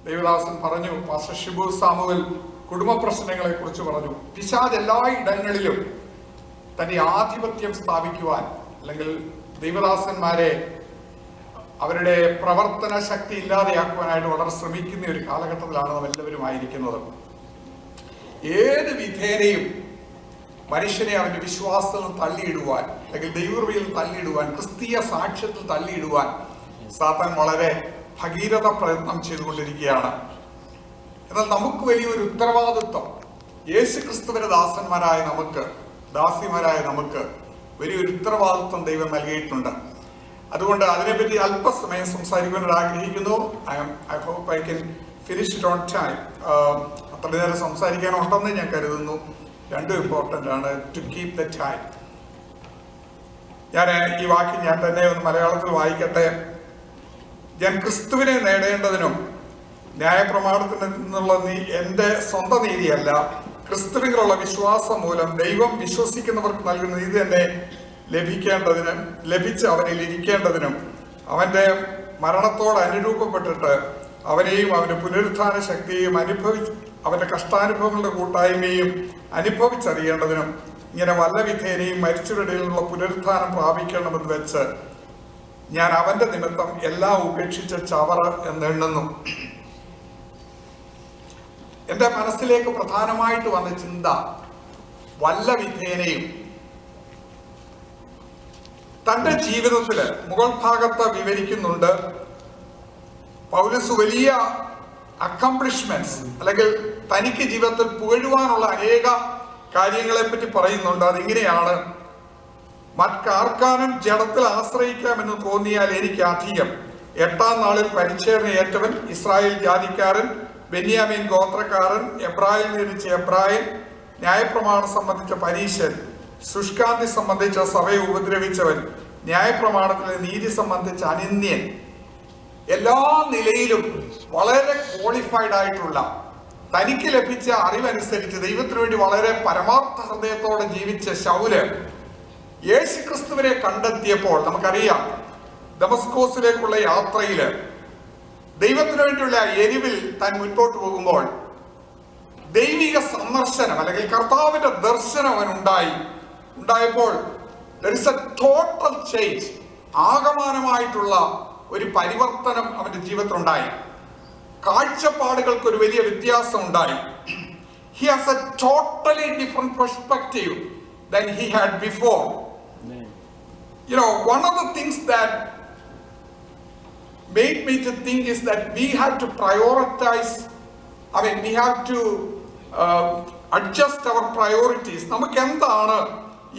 ദേവദാസൻ പറഞ്ഞു, pastor Shibu Samuel കുടുംബ പ്രശ്നങ്ങളെ കുറിച്ച് പറഞ്ഞു. പിശാച് എല്ലാ ഇടങ്ങളിലും തന്റെ ആധിപത്യം സ്ഥാപിക്കുവാൻ, അല്ലെങ്കിൽ ദൈവദാസന്മാരെ അവരുടെ പ്രവർത്തന ശക്തി ഇല്ലാതെയാക്കുവാനായിട്ട് വളരെ ശ്രമിക്കുന്ന ഒരു കാലഘട്ടത്തിലാണ് നാം എല്ലാവരും ആയിരിക്കുന്നത്. ഏത് വിധേനയും മനുഷ്യനെ അവന്റെ വിശ്വാസത്തിൽ തള്ളിയിടുവാൻ, അല്ലെങ്കിൽ ദൈവകൃപയിൽ തള്ളിയിടുവാൻ, ക്രിസ്തീയ സാക്ഷ്യത്തിൽ തള്ളിയിടുവാൻ സാത്താൻ വളരെ ഭഗീരഥ പ്രയത്നം ചെയ്തുകൊണ്ടിരിക്കുകയാണ്. എന്നാൽ നമുക്ക് വലിയൊരു ഉത്തരവാദിത്വം യേശു ക്രിസ്തുവിന്റെ ദാസിമാരായ നമുക്ക് വലിയൊരു ഉത്തരവാദിത്വം ദൈവം നൽകിയിട്ടുണ്ട്. അതുകൊണ്ട് അതിനെപ്പറ്റി അല്പസമയം സംസാരിക്കുവാൻ ആഗ്രഹിക്കുന്നു. I hope I can finish it on time. അത്ര നേരം സംസാരിക്കാനുണ്ടെന്ന് ഞാൻ കരുതുന്നു. രണ്ടും ഇമ്പോർട്ടൻ്റ് ആണ്, ടു കീപ് ദ ടൈം. ഞാൻ ഈ വാക്യം ഞാൻ തന്നെ ഒന്ന് മലയാളത്തിൽ വായിക്കട്ടെ. ഞാൻ ക്രിസ്തുവിനെ നേടേണ്ടതിനും ന്യായപ്രമാണത്തിൽ നിന്നുള്ള എൻ്റെ സ്വന്തം നീതിയല്ല, ക്രിസ്തുവിലുള്ള വിശ്വാസം മൂലം ദൈവം വിശ്വസിക്കുന്നവർക്ക് നൽകുന്ന നീതി തന്നെ ലഭിച്ച് അവനിൽ ഇരിക്കേണ്ടതിനും അവന്റെ മരണത്തോട് അനുരൂപപ്പെട്ടിട്ട് അവനെയും അവന്റെ പുനരുത്ഥാന ശക്തിയെയും അവന്റെ കഷ്ടാനുഭവങ്ങളുടെ കൂട്ടായ്മയും അനുഭവിച്ചറിയേണ്ടതിനും ഇങ്ങനെ വല്ല വിധേനയും മരിച്ചവരുടെ ഇടയിലുള്ള പുനരുത്ഥാനം പ്രാപിക്കണമെന്ന് വെച്ച് ഞാൻ അവന്റെ നിമിത്തം എല്ലാം ഉപേക്ഷിച്ച ചവറ് എന്നെണ്ണുന്നു. എന്റെ മനസ്സിലേക്ക് പ്രധാനമായിട്ട് വന്ന ചിന്ത, വല്ല വിധേനയും തന്റെ ജീവിതത്തില് മുകൾ ഭാഗത്ത് വിവരിക്കുന്നുണ്ട്. പൗലോസ് വലിയ അക്കംപ്ലിഷ്മെന്റ്സ്, അല്ലെങ്കിൽ തനിക്ക് ജീവിതത്തിൽ പുകഴുവാനുള്ള അനേക കാര്യങ്ങളെ പറ്റി പറയുന്നുണ്ട്. അതിങ്ങനെയാണ്: മറ്റാർക്കാനും ജഡത്തിൽ ആശ്രയിക്കാമെന്ന് തോന്നിയാൽ എനിക്ക് അധികം. 8-ാം നാളിൽ പരിച്ഛേദനയേറ്റവൻ, ഇസ്രായേൽ ജാതിക്കാരൻ, ബെന്യാമീൻ ഗോത്രക്കാരൻ, എബ്രായിൽ ജനിച്ച എബ്രായൻ, ന്യായപ്രമാണം സംബന്ധിച്ച പരീശൻ, ശുഷ്കാന്തി സംബന്ധിച്ച സഭയെ ഉപദ്രവിച്ചവൻ, ന്യായപ്രമാണത്തിലെ നീതി സംബന്ധിച്ച അനിന്യൻ, എല്ലാ നിലയിലും വളരെ ക്വാളിഫൈഡ് ആയിട്ടുള്ള, തനിക്ക് ലഭിച്ച അറിവനുസരിച്ച് ദൈവത്തിനു വേണ്ടി വളരെ പരമാർത്ഥ ഹൃദയത്തോടെ ജീവിച്ച ശൗല് യേശു ക്രിസ്തുവിനെ കണ്ടെത്തിയപ്പോൾ, നമുക്കറിയാം ദമസ്കോസിലേക്കുള്ള യാത്രയില് ദൈവത്തിനു വേണ്ടിയുള്ള എരിവിൽ താൻ മുൻപോട്ട് പോകുമ്പോൾ ദൈവിക സന്ദർശനം, അല്ലെങ്കിൽ കർത്താവിന്റെ ദർശനം ഉണ്ടായപ്പോൾ there is a total change, ആകമാനമായിട്ടുള്ള ഒരു പരിവർത്തനം അവന്റെ ജീവിതത്തിലുണ്ടായി. കാഴ്ചപ്പാടുകൾക്ക് ഒരു വലിയ വ്യത്യാസം ഉണ്ടായി. He has a totally different perspective than he had before. You know, one of the things that made me to think is that we have to prioritize, we have to adjust our priorities. നമുക്ക് എന്താണ്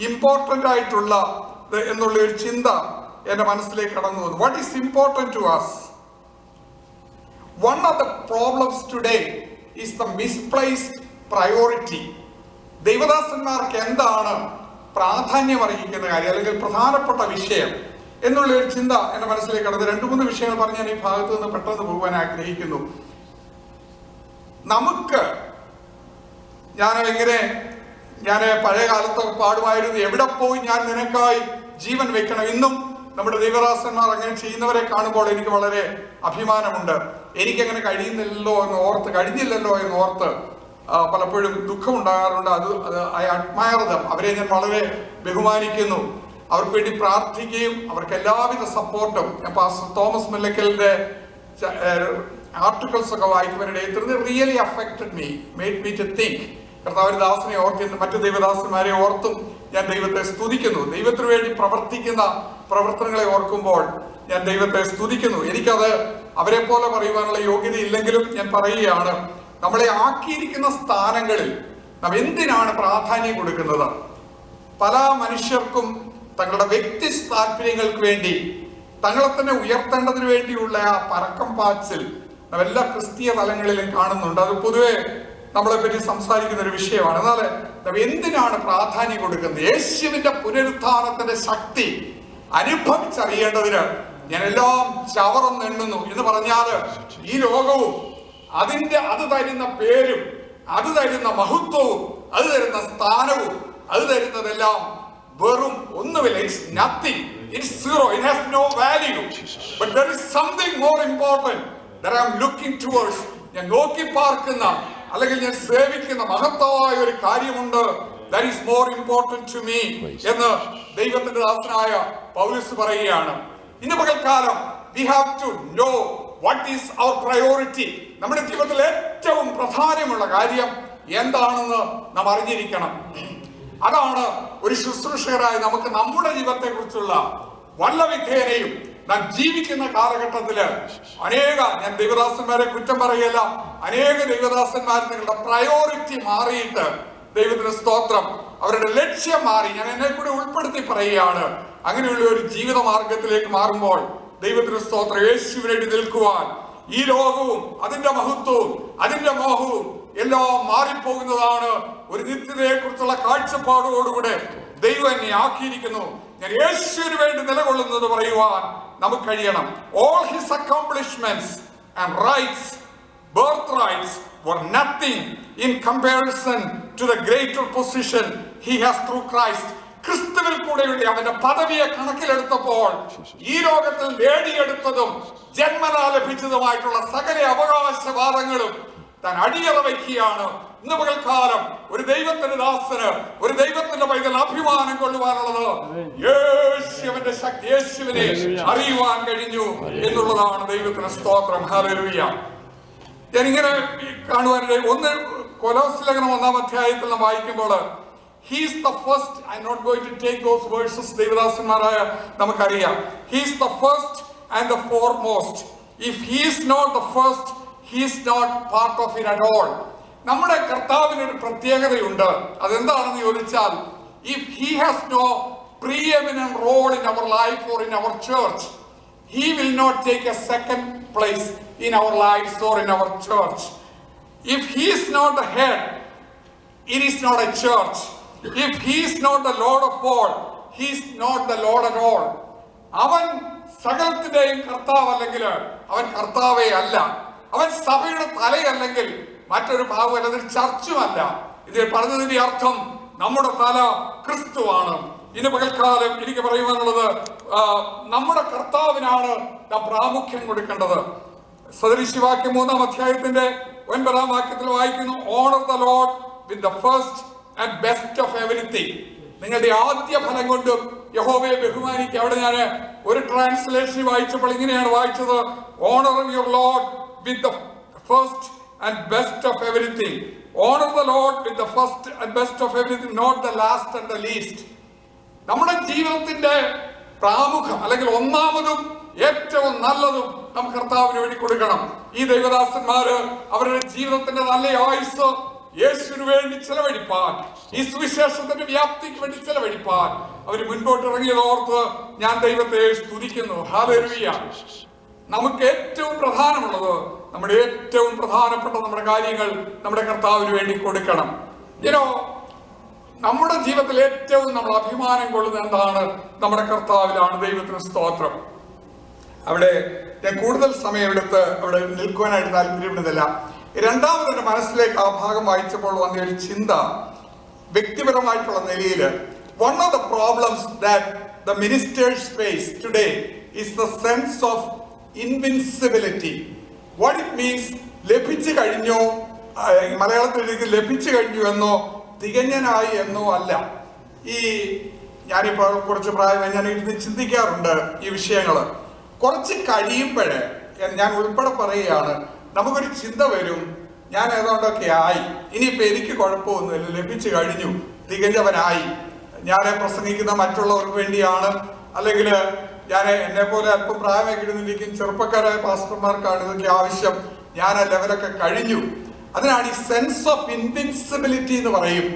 important ആയിട്ടുള്ള എന്നുള്ള ഒരു ചിന്ത എൻ്റെ മനസ്സിലേക്ക് കടന്നു വന്നു. What is important to us? One of the problems today is the misplaced priority. ദൈവദാസന്മാർക്ക് എന്താണ് പ്രാധാന്യം അർഹിക്കുന്ന കാര്യം, അല്ലെങ്കിൽ പ്രധാനപ്പെട്ട വിഷയം എന്നുള്ള ഒരു ചിന്ത എൻ്റെ മനസ്സിലേക്ക് കടന്ന് 2-3 വിഷയങ്ങൾ പറഞ്ഞ് ഞാൻ ഈ ഭാഗത്ത് നിന്ന് പെട്ടെന്ന് പോകാൻ ആഗ്രഹിക്കുന്നു. നമുക്ക് ഞാൻ പഴയ കാലത്തൊക്കെ പാടുമായിരുന്നു, എവിടെ പോയി ഞാൻ നിനക്കായി ജീവൻ വെക്കണം. ഇന്നും നമ്മുടെ ദൈവദാസന്മാർ അങ്ങനെ ചെയ്യുന്നവരെ കാണുമ്പോൾ എനിക്ക് വളരെ അഭിമാനമുണ്ട്. എനിക്കങ്ങനെ കഴിഞ്ഞില്ലല്ലോ എന്ന് ഓർത്ത് പലപ്പോഴും ദുഃഖം ഉണ്ടാകാറുണ്ട്. അത് ഐ അഡ്മയർ ദം. അവരെ ഞാൻ വളരെ ബഹുമാനിക്കുന്നു. അവർക്ക് വേണ്ടി പ്രാർത്ഥിക്കുകയും അവർക്ക് എല്ലാവിധ സപ്പോർട്ടും. ഞാൻ പാസ്റ്റർ തോമസ് മുല്ലക്കലിന്റെ ആർട്ടിക്കിൾസ് ഒക്കെ വായിക്കുവാനിടയിൽ really affected me, made me to think. കർത്താവിന്റെ ദാസനെ ഓർത്ത്, മറ്റു ദൈവദാസന്മാരെ ഓർത്തും ഞാൻ ദൈവത്തെ സ്തുതിക്കുന്നു. ദൈവത്തിനു വേണ്ടി പ്രവർത്തിക്കുന്ന പ്രവർത്തനങ്ങളെ ഓർക്കുമ്പോൾ ഞാൻ ദൈവത്തെ സ്തുതിക്കുന്നു. എനിക്കത് അവരെ പോലെ പറയുവാനുള്ള യോഗ്യത ഇല്ലെങ്കിലും ഞാൻ പറയുകയാണ്, നമ്മളെ ആക്കിയിരിക്കുന്ന സ്ഥാനങ്ങളിൽ നാം എന്തിനാണ് പ്രാധാന്യം കൊടുക്കുന്നത്? പല മനുഷ്യർക്കും തങ്ങളുടെ വ്യക്തി താല്പര്യങ്ങൾക്ക് വേണ്ടി, തങ്ങളെ തന്നെ ഉയർത്തേണ്ടതിന് വേണ്ടിയുള്ള ആ പരക്കം പാച്ചിൽ നാം എല്ലാ ക്രിസ്തീയ തലങ്ങളിലും കാണുന്നുണ്ട്. അത് പൊതുവെ നമ്മളെ പറ്റി സംസാരിക്കുന്ന ഒരു വിഷയമാണ്. എന്നാൽ നാം എന്തിനാണ് പ്രാധാന്യം കൊടുക്കുന്നത്? യേശുവിന്റെ പുനരുത്ഥാനത്തിന്റെ ശക്തി അനുഭവിച്ചറിയേണ്ടതിന് ഞാൻ എല്ലാം ചവറെന്ന് എണ്ണുന്നു എന്ന് പറഞ്ഞാല് ഈ ലോകവും അത് തരുന്ന പേരും, അത് തരുന്ന മഹത്വവും, അത് തരുന്ന സ്ഥാനവും, അത് തരുന്നതെല്ലാം വെറും ഒന്നുമില്ല. It's nothing, it's zero, it has no value. But there is something more important that I am looking towards. ഞാൻ നോക്കി പാർക്കുന്ന അല്ലെങ്കിൽ ഞാൻ സേവിക്കുന്ന മഹത്തായ ഒരു കാര്യമുണ്ട്. That is more important to me എന്ന് ദൈവത്തിന്റെ ദാസനായ പൗലോസ് പറയുകയാണ്. ഇന്ന് പകൽക്കാലം we have to know what is our priority. നമ്മുടെ ജീവിതത്തിൽ ഏറ്റവും പ്രധാനമുള്ള കാര്യം എന്താണെന്ന് നാം അറിഞ്ഞിരിക്കണം. അതാണ് ഒരു ശുശ്രൂഷകരായി നമുക്ക് നമ്മുടെ ജീവിതത്തെ കുറിച്ചുള്ള വല്ല വിധേനയും നാം ജീവിക്കുന്ന കാലഘട്ടത്തില് ഞാൻ ദൈവദാസന്മാരെ കുറ്റം പറയല്ല, അനേക ദൈവദാസന്മാർ നിങ്ങളുടെ പ്രയോറിറ്റി മാറിയിട്ട്, ദൈവത്തിന് സ്തോത്രം, അവരുടെ ലക്ഷ്യം മാറി. ഞാൻ എന്നെ കൂടി ഉൾപ്പെടുത്തി പറയുകയാണ്. അങ്ങനെയുള്ള ഒരു ജീവിത മാർഗത്തിലേക്ക് മാറുമ്പോൾ ദൈവത്തിന് സ്തോത്രം, യേശുവിന് വേണ്ടി നിൽക്കുവാൻ ഈ ലോകവും അതിന്റെ മഹത്വവും അതിന്റെ മോഹവും എല്ലാം മാറിപ്പോകുന്നതാണ്. ഒരു നിത്യതയെ കുറിച്ചുള്ള കാഴ്ചപ്പാടോടുകൂടെ ദൈവം എന്നെ ആക്കിയിരിക്കുന്നു. ഞാൻ യേശുവിന് വേണ്ടി നിലകൊള്ളുന്നത് പറയുവാൻ നമുക്ക് കഴിയണം. All his accomplishments and rights, birthrights were nothing in comparison to the greater position he has through Christ. ക്രിസ്തുവിൽ കൂടെയുള്ള അവന്റെ പദവിയെ കണക്കിലെടുത്തപ്പോൾ ഈ ലോകത്തിൽ നേടിയെടുത്തതും ജന്മനാ ലഭിച്ചതുമായിട്ടുള്ള സകല അവകാശവാദങ്ങളും താൻ അടിയറ വയ്ക്കുകയാണ്. ഇന്ന് പകൽക്കാലം ഒരു ദൈവത്തിന്റെ ദാസന്, ഒരു ദൈവത്തിന്റെ പൈതൽ അഭിമാനം കൊള്ളുവാനുള്ളത് യേശുവിന്റെ ശക്തി, യേശുവിനെ അറിയുവാൻ കഴിഞ്ഞു എന്നുള്ളതാണ്. ദൈവത്തിന് സ്തോത്രം, ഹല്ലേലൂയ. ഞാനിങ്ങനെ കാണുവാനിടയിൽ ഒന്ന് കൊലോസ്യ ലേഖനം 1-ാം അധ്യായത്തിൽ നാം വായിക്കുമ്പോൾ he is the first. I'm not going to take those verses. ദേവദാസന്മാരായ നമുക്കറിയാം. he is the first and the foremost. if he is not the first, he is not part of it at all. നമ്മുടെ കർത്താവിന് ഒരു പ്രത്യേകതയുണ്ട്. അതെന്താണെന്ന് ചോദിച്ചാൽ, if he has no preeminent role in our life or in our church, he will not take a second place in our lives or in our church. if he is not the head, it is not a church. if he is not the Lord of all, he is not the Lord at all. അവൻ സകലത്തിന്റെയും കർത്താവ് അല്ലെങ്കിൽ അവൻ കർത്താവേ അല്ല. അവൻ സഭയുടെ തലയല്ലെങ്കിൽ മറ്റൊരു ഭാവമല്ല, അതൊരു ചർച്ചുമല്ല. ഇതിൽ പറഞ്ഞതിന്റെ അർത്ഥം നമ്മുടെ തല ക്രിസ്തുവാണ്. ഇന്ന് പകൽക്കാലം എനിക്ക് പറയുവാനുള്ളത്, നമ്മുടെ കർത്താവിനാണ് നാം പ്രാമുഖ്യം കൊടുക്കേണ്ടത്. സദൃശവാക്യം 3-ാം അധ്യായത്തിന്റെ 9-ാം വാക്യത്തിൽ വായിക്കുന്നു, owner the Lord with the first and best of everything. നിങ്ങളുടെ ആദ്യ ഫലം കൊണ്ടും യഹോവയെ ബഹുമാനിക്കുക. അവിടെ ഞാൻ ഒരു ട്രാൻസ്ലേഷൻ വായിച്ചപ്പോൾ ഇങ്ങനെയാണ് വായിച്ചത്, honour your Lord with the first and best of everything. honor the Lord with the first and best of everything, not the last and the least. നമ്മുടെ ജീവിതത്തിന്റെ പ്രാമുഖം അല്ലെങ്കിൽ ഒന്നാമതും ഏറ്റവും നല്ലതും നാം കർത്താവിന് വേണ്ടി കൊടുക്കണം. ഈ ദൈവദാസന്മാര് അവരുടെ ജീവിതത്തിന്റെ നല്ല ആയുസ് യേശുവിന് വേണ്ടി ചെലവഴിപ്പാൻ, ഈ സുവിശേഷത്തിന്റെ വ്യാപ്തിക്ക് വേണ്ടി ചെലവഴിപ്പാൻ അവർ മുൻപോട്ട് ഇറങ്ങിയതോർത്ത് ഞാൻ ദൈവത്തെ സ്തുതിക്കുന്നു. ഹല്ലേലൂയ. നമുക്ക് ഏറ്റവും പ്രധാനമുള്ളത്, നമ്മുടെ ഏറ്റവും പ്രധാനപ്പെട്ട നമ്മുടെ കാര്യങ്ങൾ നമ്മുടെ കർത്താവിന് വേണ്ടി കൊടുക്കണം. നമ്മുടെ ജീവിതത്തിൽ ഏറ്റവും നമ്മൾ അഭിമാനം കൊള്ളുന്നത് എന്താണ്? നമ്മുടെ കർത്താവിലാണ്. ദൈവത്തിന് സ്തോത്രം. അവിടെ ഞാൻ കൂടുതൽ സമയം എടുത്ത് അവിടെ നിൽക്കുവാനായിട്ട് താല്പര്യപ്പെടുന്നില്ല. രണ്ടാമത് എൻ്റെ മനസ്സിലേക്ക് ആ ഭാഗം വായിച്ചപ്പോൾ വന്ന ഒരു ചിന്ത, വ്യക്തിപരമായിട്ടുള്ള നിലയിൽ, one of the problems that the ministers face today is the sense of invincibility. what it means, ലഭിച്ചു കഴിഞ്ഞോ, മലയാളത്തിൽ ലഭിച്ചു കഴിഞ്ഞു എന്നോ തികഞ്ഞനായി എന്നോ അല്ല. ഞാനിപ്പോൾ കുറച്ച് പ്രായമായി ഞാൻ ഇരുന്ന് ചിന്തിക്കാറുണ്ട് ഈ വിഷയങ്ങൾ. കുറച്ച് കഴിയുമ്പോഴേ ഞാൻ ഉൾപ്പെടെ പറയുകയാണ്, നമുക്കൊരു ചിന്ത വരും, ഞാൻ ഏതാണ്ടൊക്കെ ആയി, ഇനിയിപ്പോൾ എനിക്ക് കുഴപ്പമൊന്നുമില്ല, ലഭിച്ചു കഴിഞ്ഞു, തികഞ്ഞവനായി. ഞാൻ പ്രസംഗിക്കുന്ന മറ്റുള്ളവർക്ക് വേണ്ടിയാണ്, അല്ലെങ്കിൽ ഞാൻ എന്നെ പോലെ അല്പം പ്രായമൊക്കെ ഇടുന്നിരിക്കും ചെറുപ്പക്കാരായ പാസ്റ്റർമാർക്കാണ് ഇതൊക്കെ ആവശ്യം, ഞാൻ ആ ലെവലൊക്കെ കഴിഞ്ഞു. അതിനാണ് ഈ സെൻസ് ഓഫ് ഇൻവിൻസിബിലിറ്റി എന്ന് പറയും.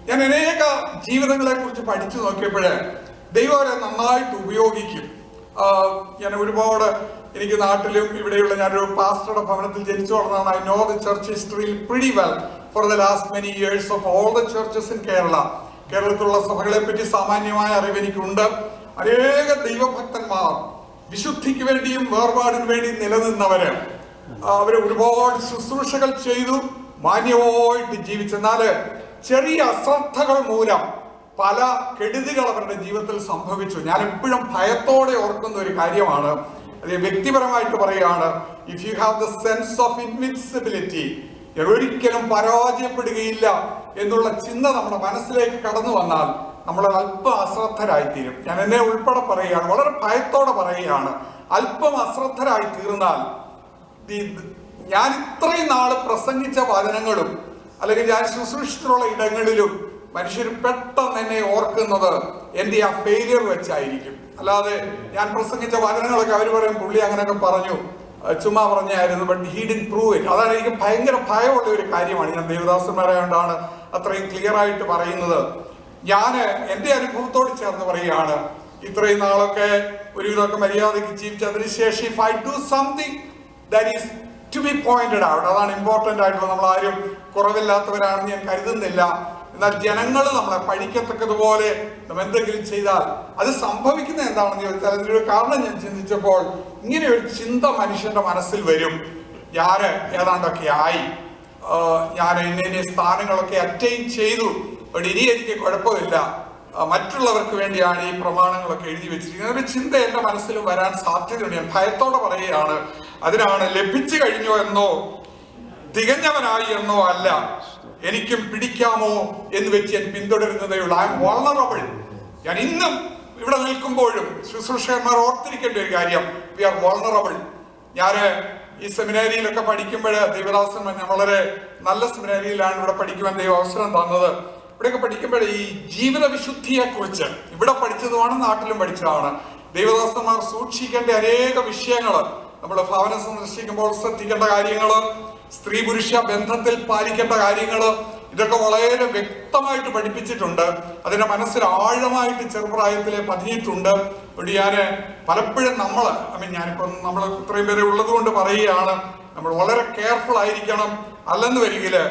ഞാൻ അനേക ജീവിതങ്ങളെ കുറിച്ച് പഠിച്ചു നോക്കിയപ്പോഴേ ദൈവം അവരെ നന്നായിട്ട് ഉപയോഗിക്കും. ഞാൻ ഒരുപാട്, എനിക്ക് നാട്ടിലും ഇവിടെയുള്ള, ഞാനൊരു പാസ്റ്ററുടെ ഭവനത്തിൽ ജനിച്ചു വളർന്നതാണ്. I know the church history pretty well for the last many years of all the churches in Kerala. കേരളത്തിലുള്ള സഭകളെ പറ്റി സാമാന്യമായ അറിവ് എനിക്കുണ്ട്. അനേക ദൈവഭക്തന്മാർ വിശുദ്ധിക്ക് വേണ്ടിയും വേർപാടിന് വേണ്ടിയും നിലനിന്നവര്, അവര് ഒരുപാട് ശുശ്രൂഷകൾ ചെയ്തു, മാന്യമായിട്ട് ജീവിച്ചെന്നാല് ചെറിയ അശ്രദ്ധകൾ മൂലം പല കെടുതികൾ അവരുടെ ജീവിതത്തിൽ സംഭവിച്ചു. ഞാൻ എപ്പോഴും ഭയത്തോടെ ഓർക്കുന്ന ഒരു കാര്യമാണ്, അത് വ്യക്തിപരമായിട്ട് പറയുകയാണ്, if you have the sense of invincibility, ഒരിക്കലും പരാജയപ്പെടുകയില്ല എന്നുള്ള ചിന്ത നമ്മുടെ മനസ്സിലേക്ക് കടന്നു വന്നാൽ നമ്മൾ അല്പം അശ്രദ്ധരായിത്തീരും. ഞാൻ എന്നെ ഉൾപ്പെടെ പറയുകയാണ്, വളരെ ഭയത്തോടെ പറയുകയാണ്, അല്പം അശ്രദ്ധരായി തീർന്നാൽ ഞാൻ ഇത്രയും നാള് പ്രസംഗിച്ച വചനങ്ങളും അല്ലെങ്കിൽ ഞാൻ ശുശ്രൂഷിച്ചിട്ടുള്ള ഇടങ്ങളിലും മനുഷ്യർ പെട്ടെന്ന് എന്നെ ഓർക്കുന്നത് എൻ്റെ ആ ഫെയിലിയർ വെച്ചായിരിക്കും. അല്ലാതെ ഞാൻ പ്രസംഗിച്ച വചനങ്ങളൊക്കെ അവർ പറയും പുള്ളി അങ്ങനെയൊക്കെ പറഞ്ഞു, ചുമ്മാ പറഞ്ഞായിരുന്നു, but he didn't prove it. അതാണ് എനിക്ക് ഭയങ്കര ഭയമുള്ള ഒരു കാര്യമാണ്. ഞാൻ ദേവദാസന്മാരായോണ്ടാണ് അത്രയും ക്ലിയർ ആയിട്ട് പറയുന്നത്. ഞാൻ എൻ്റെ അനുഭവത്തോട് ചേർന്ന് പറയുകയാണ്, ഇത്രയും നാളൊക്കെ ഒരുവിധമൊക്കെ മര്യാദയ്ക്ക് ജീവിച്ചതിന് ശേഷം if I do something that is to be pointed out, അതാണ് ഇമ്പോർട്ടന്റ് ആയിട്ടുള്ളത്. നമ്മൾ ആരും കുറവില്ലാത്തവരാണെന്ന് ഞാൻ കരുതുന്നില്ല. എന്നാൽ ജനങ്ങൾ നമ്മളെ പഠിക്കത്തക്കതുപോലെ നമ്മൾ എന്തെങ്കിലും ചെയ്താൽ അത് സംഭവിക്കുന്നത് എന്താണെന്ന് ചോദിച്ചാൽ അതിനൊരു കാരണം ഞാൻ ചിന്തിച്ചപ്പോൾ ഇങ്ങനെ ഒരു ചിന്ത മനുഷ്യന്റെ മനസ്സിൽ വരും. ഞാൻ ഏതാണ്ടൊക്കെ ആയി, ഞാൻ ഇന്ന സ്ഥാനങ്ങളൊക്കെ അറ്റൈൻ ചെയ്തു, ഇനി എനിക്ക് കുഴപ്പമില്ല, മറ്റുള്ളവർക്ക് വേണ്ടിയാണ് ഈ പ്രമാണങ്ങളൊക്കെ എഴുതി വെച്ചിരിക്കുന്നത് ഒരു ചിന്ത എന്റെ മനസ്സിലും വരാൻ സാധ്യതയുണ്ട്. ഞാൻ ഭയത്തോടെ പറയുകയാണ്. അതിനാണ് ലഭിച്ചു കഴിഞ്ഞോ എന്നോ തികഞ്ഞവനായി എന്നോ അല്ല, എനിക്കും പിടിക്കാമോ എന്ന് വെച്ച് ഞാൻ പിന്തുടരുന്നതേ ഉള്ളൂ. I M vulnerable. ഞാൻ ഇന്നും ഇവിടെ നിൽക്കുമ്പോഴും ശുശ്രൂഷകന്മാർ ഓർത്തിരിക്കേണ്ട ഒരു കാര്യം, വി ആർ വൾണറബിൾ. ഞാൻ ഈ സെമിനാരിയിലൊക്കെ പഠിക്കുമ്പോൾ ദൈവദാസൻ വളരെ നല്ല സെമിനാരിയിലാണ് ഇവിടെ പഠിക്കുവാൻ ദൈവം അവസരം തന്നത്. ഇവിടെയൊക്കെ പഠിക്കുമ്പോൾ ഈ ജീവിത വിശുദ്ധിയെ കുറിച്ച് ഇവിടെ പഠിച്ചതുമാണ്, നാട്ടിലും പഠിച്ചതാണ്. ദൈവദാസന്മാർ സൂക്ഷിക്കേണ്ട അനേക വിഷയങ്ങൾ, നമ്മൾ ഭവനം സന്ദർശിക്കുമ്പോൾ ശ്രദ്ധിക്കേണ്ട കാര്യങ്ങൾ, സ്ത്രീ പുരുഷ ബന്ധത്തിൽ പാലിക്കേണ്ട കാര്യങ്ങൾ, ഇതൊക്കെ വളരെ വ്യക്തമായിട്ട് പഠിപ്പിച്ചിട്ടുണ്ട്. അതിന്റെ മനസ്സിൽ ആഴമായിട്ട് ചെറുപ്രായത്തിലെ പതിഞ്ഞിട്ടുണ്ട്. അതുകൊണ്ട് ഞാൻ പലപ്പോഴും ഞാനിപ്പം നമ്മൾ ഇത്രയും പേരെ ഉള്ളത് കൊണ്ട് പറയുകയാണ്, നമ്മൾ വളരെ കെയർഫുൾ ആയിരിക്കണം. അല്ലെന്ന് വരികില്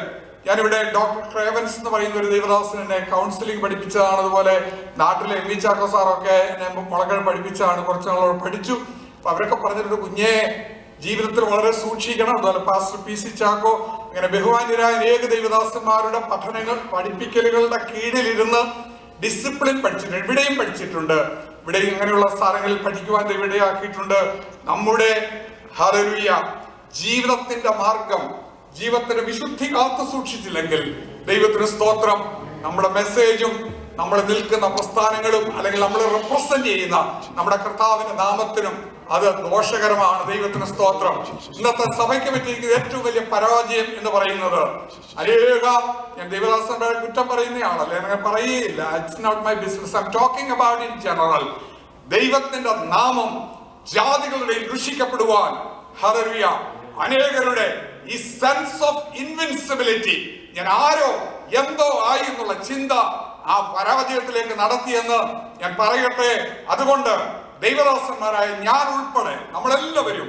ഞാനിവിടെ ഡോക്ടർ ക്രേവൻസ് എന്ന് പറയുന്ന ഒരു ദൈവദാസൻ എന്നെ കൗൺസിലിംഗ് പഠിപ്പിച്ചതാണ്. അതുപോലെ നാട്ടിലെ എം വി ചാക്കോ സാറൊക്കെ എന്നെ വളരെ പഠിപ്പിച്ചതാണ്. കുറച്ച് നാളോട് പഠിച്ചു. അപ്പൊ അവരൊക്കെ പറഞ്ഞിട്ടുണ്ട്, കുഞ്ഞെ ജീവിതത്തിൽ വളരെ സൂക്ഷിക്കണം. അതുപോലെ പാസ്റ്റർ പി സി ചാക്കോ, അങ്ങനെ ബഹുമാന്യരായ അനേക ദൈവദാസന്മാരുടെ പഠിപ്പിക്കലുകളുടെ കീഴിലിരുന്ന് ഡിസിപ്ലിൻ പഠിച്ചിട്ടുണ്ട്. ഇവിടെയും പഠിച്ചിട്ടുണ്ട്. ഇവിടെയും അങ്ങനെയുള്ള സ്ഥലങ്ങളിൽ പഠിക്കുവാൻ ഇവിടെയാക്കിയിട്ടുണ്ട്. നമ്മുടെ ഹല്ലേലൂയ ജീവിതത്തിന്റെ മാർഗം, ജീവിതത്തിന്റെ വിശുദ്ധി കാത്തു സൂക്ഷിച്ചില്ലെങ്കിൽ ദൈവത്തിന് സ്തോത്രം, നമ്മുടെ മെസ്സേജും നമ്മൾ നിൽക്കുന്ന പ്രസ്ഥാനങ്ങളും അല്ലെങ്കിൽ നമ്മൾ റെപ്രസെന്റ് ചെയ്യുന്ന നമ്മുടെ കർത്താവിന്റെ നാമത്തിനും അത് ദോഷകരമാണ്. ദൈവത്തിന് സ്തോത്രം. ഇന്നത്തെ സഭയ്ക്ക് പറ്റിയിരിക്കുന്ന ഏറ്റവും വലിയ പരാജയം എന്ന് പറയുന്നത് ഞാൻ ദൈവദാസന്റെ കുറ്റം പറയുന്നയാളല്ലേ, അങ്ങനെ പറയുകയില്ല. It's not my business. I'm talking about in general. ദൈവത്തിന്റെ നാമം ജാതികളുടെ ദുഷിക്കപ്പെടുവാൻ ഹല്ലേലൂയ അനേകരുടെ ഈ സെൻസ് ഓഫ് ഇൻവിൻസിബിലിറ്റി, ഞാൻ ആരോ എന്തോ ആയി എന്നുള്ള ചിന്ത ആ പരാജയത്തിലേക്ക് നടത്തിയെന്ന് ഞാൻ പറയട്ടെ. അതുകൊണ്ട് ദൈവദാസന്മാരായ ഞാൻ ഉൾപ്പെടെ നമ്മളെല്ലാവരും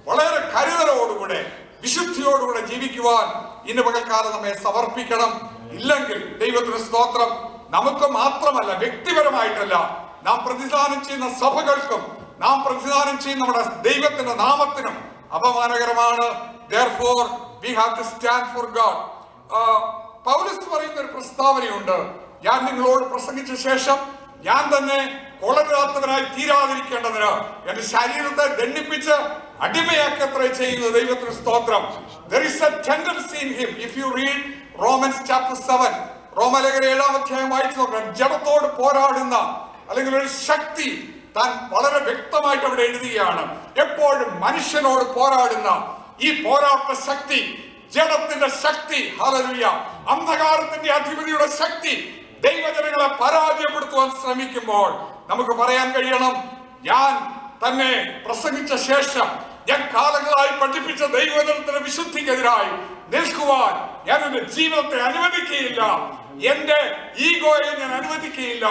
വളരെ കരുതലോടുകൂടെ വിശുദ്ധിയോടുകൂടെ ജീവിക്കുവാൻ ഇന്ന് പകൽക്കാലം നമ്മെ സമർപ്പിക്കണം. ഇല്ലെങ്കിൽ ദൈവത്തിന് സ്തോത്രം, നമുക്ക് മാത്രമല്ല, വ്യക്തിപരമായിട്ടല്ല, നാം പ്രതിദാനം ചെയ്യുന്ന സഭകൾക്കും നാം പ്രതിദാനം ചെയ്യുന്ന നമ്മുടെ ദൈവത്തിന്റെ നാമത്തിനും അപമാനകരമാണ്. Therefore we have to stand for God. പൗലോസ് പറയുന്ന ഒരു പ്രസ്താവനയുണ്ട്, ഞാൻ നിങ്ങളോട് പ്രസംഗിച്ച ശേഷം ഞാൻ തന്നെ കൊളരാത്തവനായി തീരാതിരിക്കേണ്ടതിന് എന്റെ ശരീരത്തെ ദണ്ഡിപ്പിച്ച് അടിമയാക്കത്രേ ചെയ്യുന്നത്. ദൈവത്തിന് സ്തോത്രം. There is a tendency in him. If you read Romans chapter 7, റോമലേഖനം 7-ാം അധ്യായം വായിച്ചു നോക്കണം. ജഡത്തോട് പോരാടുന്ന അല്ലെങ്കിൽ ഒരു ശക്തി താൻ വളരെ വ്യക്തമായിട്ട് അവിടെ എഴുതുകയാണ്. എപ്പോഴും മനുഷ്യനോട് പോരാടുന്ന ഈ പോരാട്ട ശക്തി, ജഡത്തിന്റെ ശക്തി, ഹല്ലേലൂയ അന്ധകാരത്തിന്റെ അധിപതിയുടെ ശക്തി ദൈവജനങ്ങളെ പരാജയപ്പെടുത്തുവാൻ ശ്രമിക്കുമ്പോൾ നമുക്ക് പറയാൻ കഴിയണം, ഞാൻ തന്നെ പ്രസംഗിച്ച ശേഷം ഞാൻ കാലങ്ങളായി പഠിപ്പിച്ച ദൈവജനത്തിന്റെ വിശുദ്ധിക്കെതിരായി നിൽക്കുവാൻ ഞാൻ എന്റെ ജീവിതത്തെ അനുവദിക്കുകയില്ല. എന്റെ ഈഗോയെ ഞാൻ അനുവദിക്കുകയില്ല,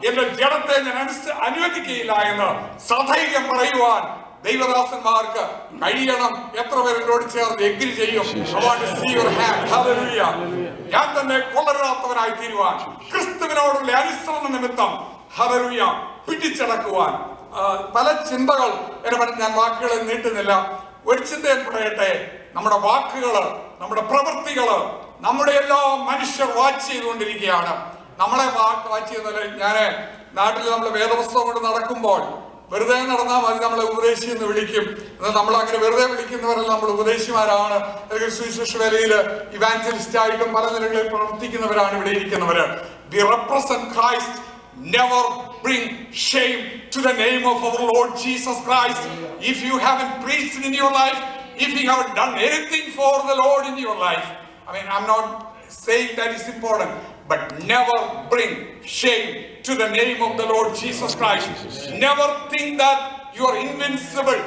എന്റെ ജഡത്തെ ഞാൻ അനുവദിക്കുകയില്ല എന്ന് സധൈര്യം പറയുവാൻ ദൈവദാസന്മാർക്ക് കഴിയണം. എത്ര പേരോട് ചേർന്ന് എഗ്രി ചെയ്യും? ഞാൻ തന്നെ കൊള്ളരാത്തവനായി തീരുവാൻ, ക്രിസ്തുവിനോടുള്ള അനുസരണ നിമിത്തം ഹല്ലേലൂയ പിടിച്ചടക്കുവാൻ. പല ചിന്തകൾ ഞാൻ വാക്കുകളെ നീട്ടുന്നില്ല. ഒരു ചിന്ത ഞാൻ പറയട്ടെ, നമ്മുടെ വാക്കുകള്, നമ്മുടെ പ്രവൃത്തികള്, നമ്മുടെ എല്ലാ മനുഷ്യർ വാച്ച് ചെയ്തുകൊണ്ടിരിക്കുകയാണ്. നമ്മളെ വാച്ച് ചെയ്യുന്നത്, ഞാന് നാട്ടിൽ നമ്മൾ വേദപുസ്തകം കൊണ്ട് നടക്കുമ്പോൾ വെറുതെ നടന്നാൽ മതി, നമ്മളെ ഉപദേശി എന്ന് വിളിക്കും. എന്നാൽ നമ്മൾ അങ്ങനെ വെറുതെ വിളിക്കുന്നവരല്ല, നമ്മൾ ഉപദേശിമാരാണ്. അല്ലെങ്കിൽ സുവിശേഷ വേലയിൽ ഇവാഞ്ചലിസ്റ്റ് ആയിട്ടും പല നിലകളിൽ പ്രവർത്തിക്കുന്നവരാണ് ഇവിടെ ഇരിക്കുന്നവര്. We represent Christ. Never bring shame to the name of our Lord Jesus Christ. If you haven't preached in your life, if you haven't done anything for the Lord in your life, I mean, I'm not saying that is important, but never bring shame to the name of the Lord Jesus Christ. Never think that you are invincible.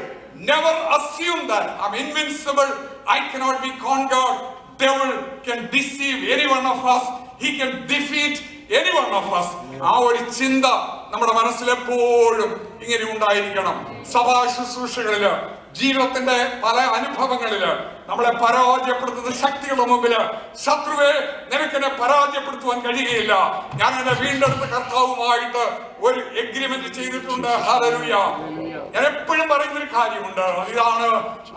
Never assume that I'm invincible, I cannot be conquered. Devil can deceive any one of us. He can defeat any one of us. ആ ഒരു ചിന്ത നമ്മുടെ മനസ്സിൽ എപ്പോഴും ഇങ്ങനെ ഉണ്ടായിരിക്കണം. സഭാ ശുശ്രൂഷകളില്, ജീവിതത്തിന്റെ പല അനുഭവങ്ങളില് നമ്മളെ പരാജയപ്പെടുത്തുന്ന ശക്തികളുടെ മുമ്പില് ശത്രുവെ നിനക്കെന്നെ പരാജയപ്പെടുത്തുവാൻ കഴിയുകയില്ല. ഞാൻ എന്നെ വീണ്ടെടുത്ത കർത്താവുമായിട്ട് ഒരു എഗ്രിമെന്റ് ചെയ്തിട്ടുണ്ട്. ഹല്ലേലൂയ. ഞാൻ എപ്പോഴും പറയുന്നൊരു കാര്യമുണ്ട്, ഇതാണ്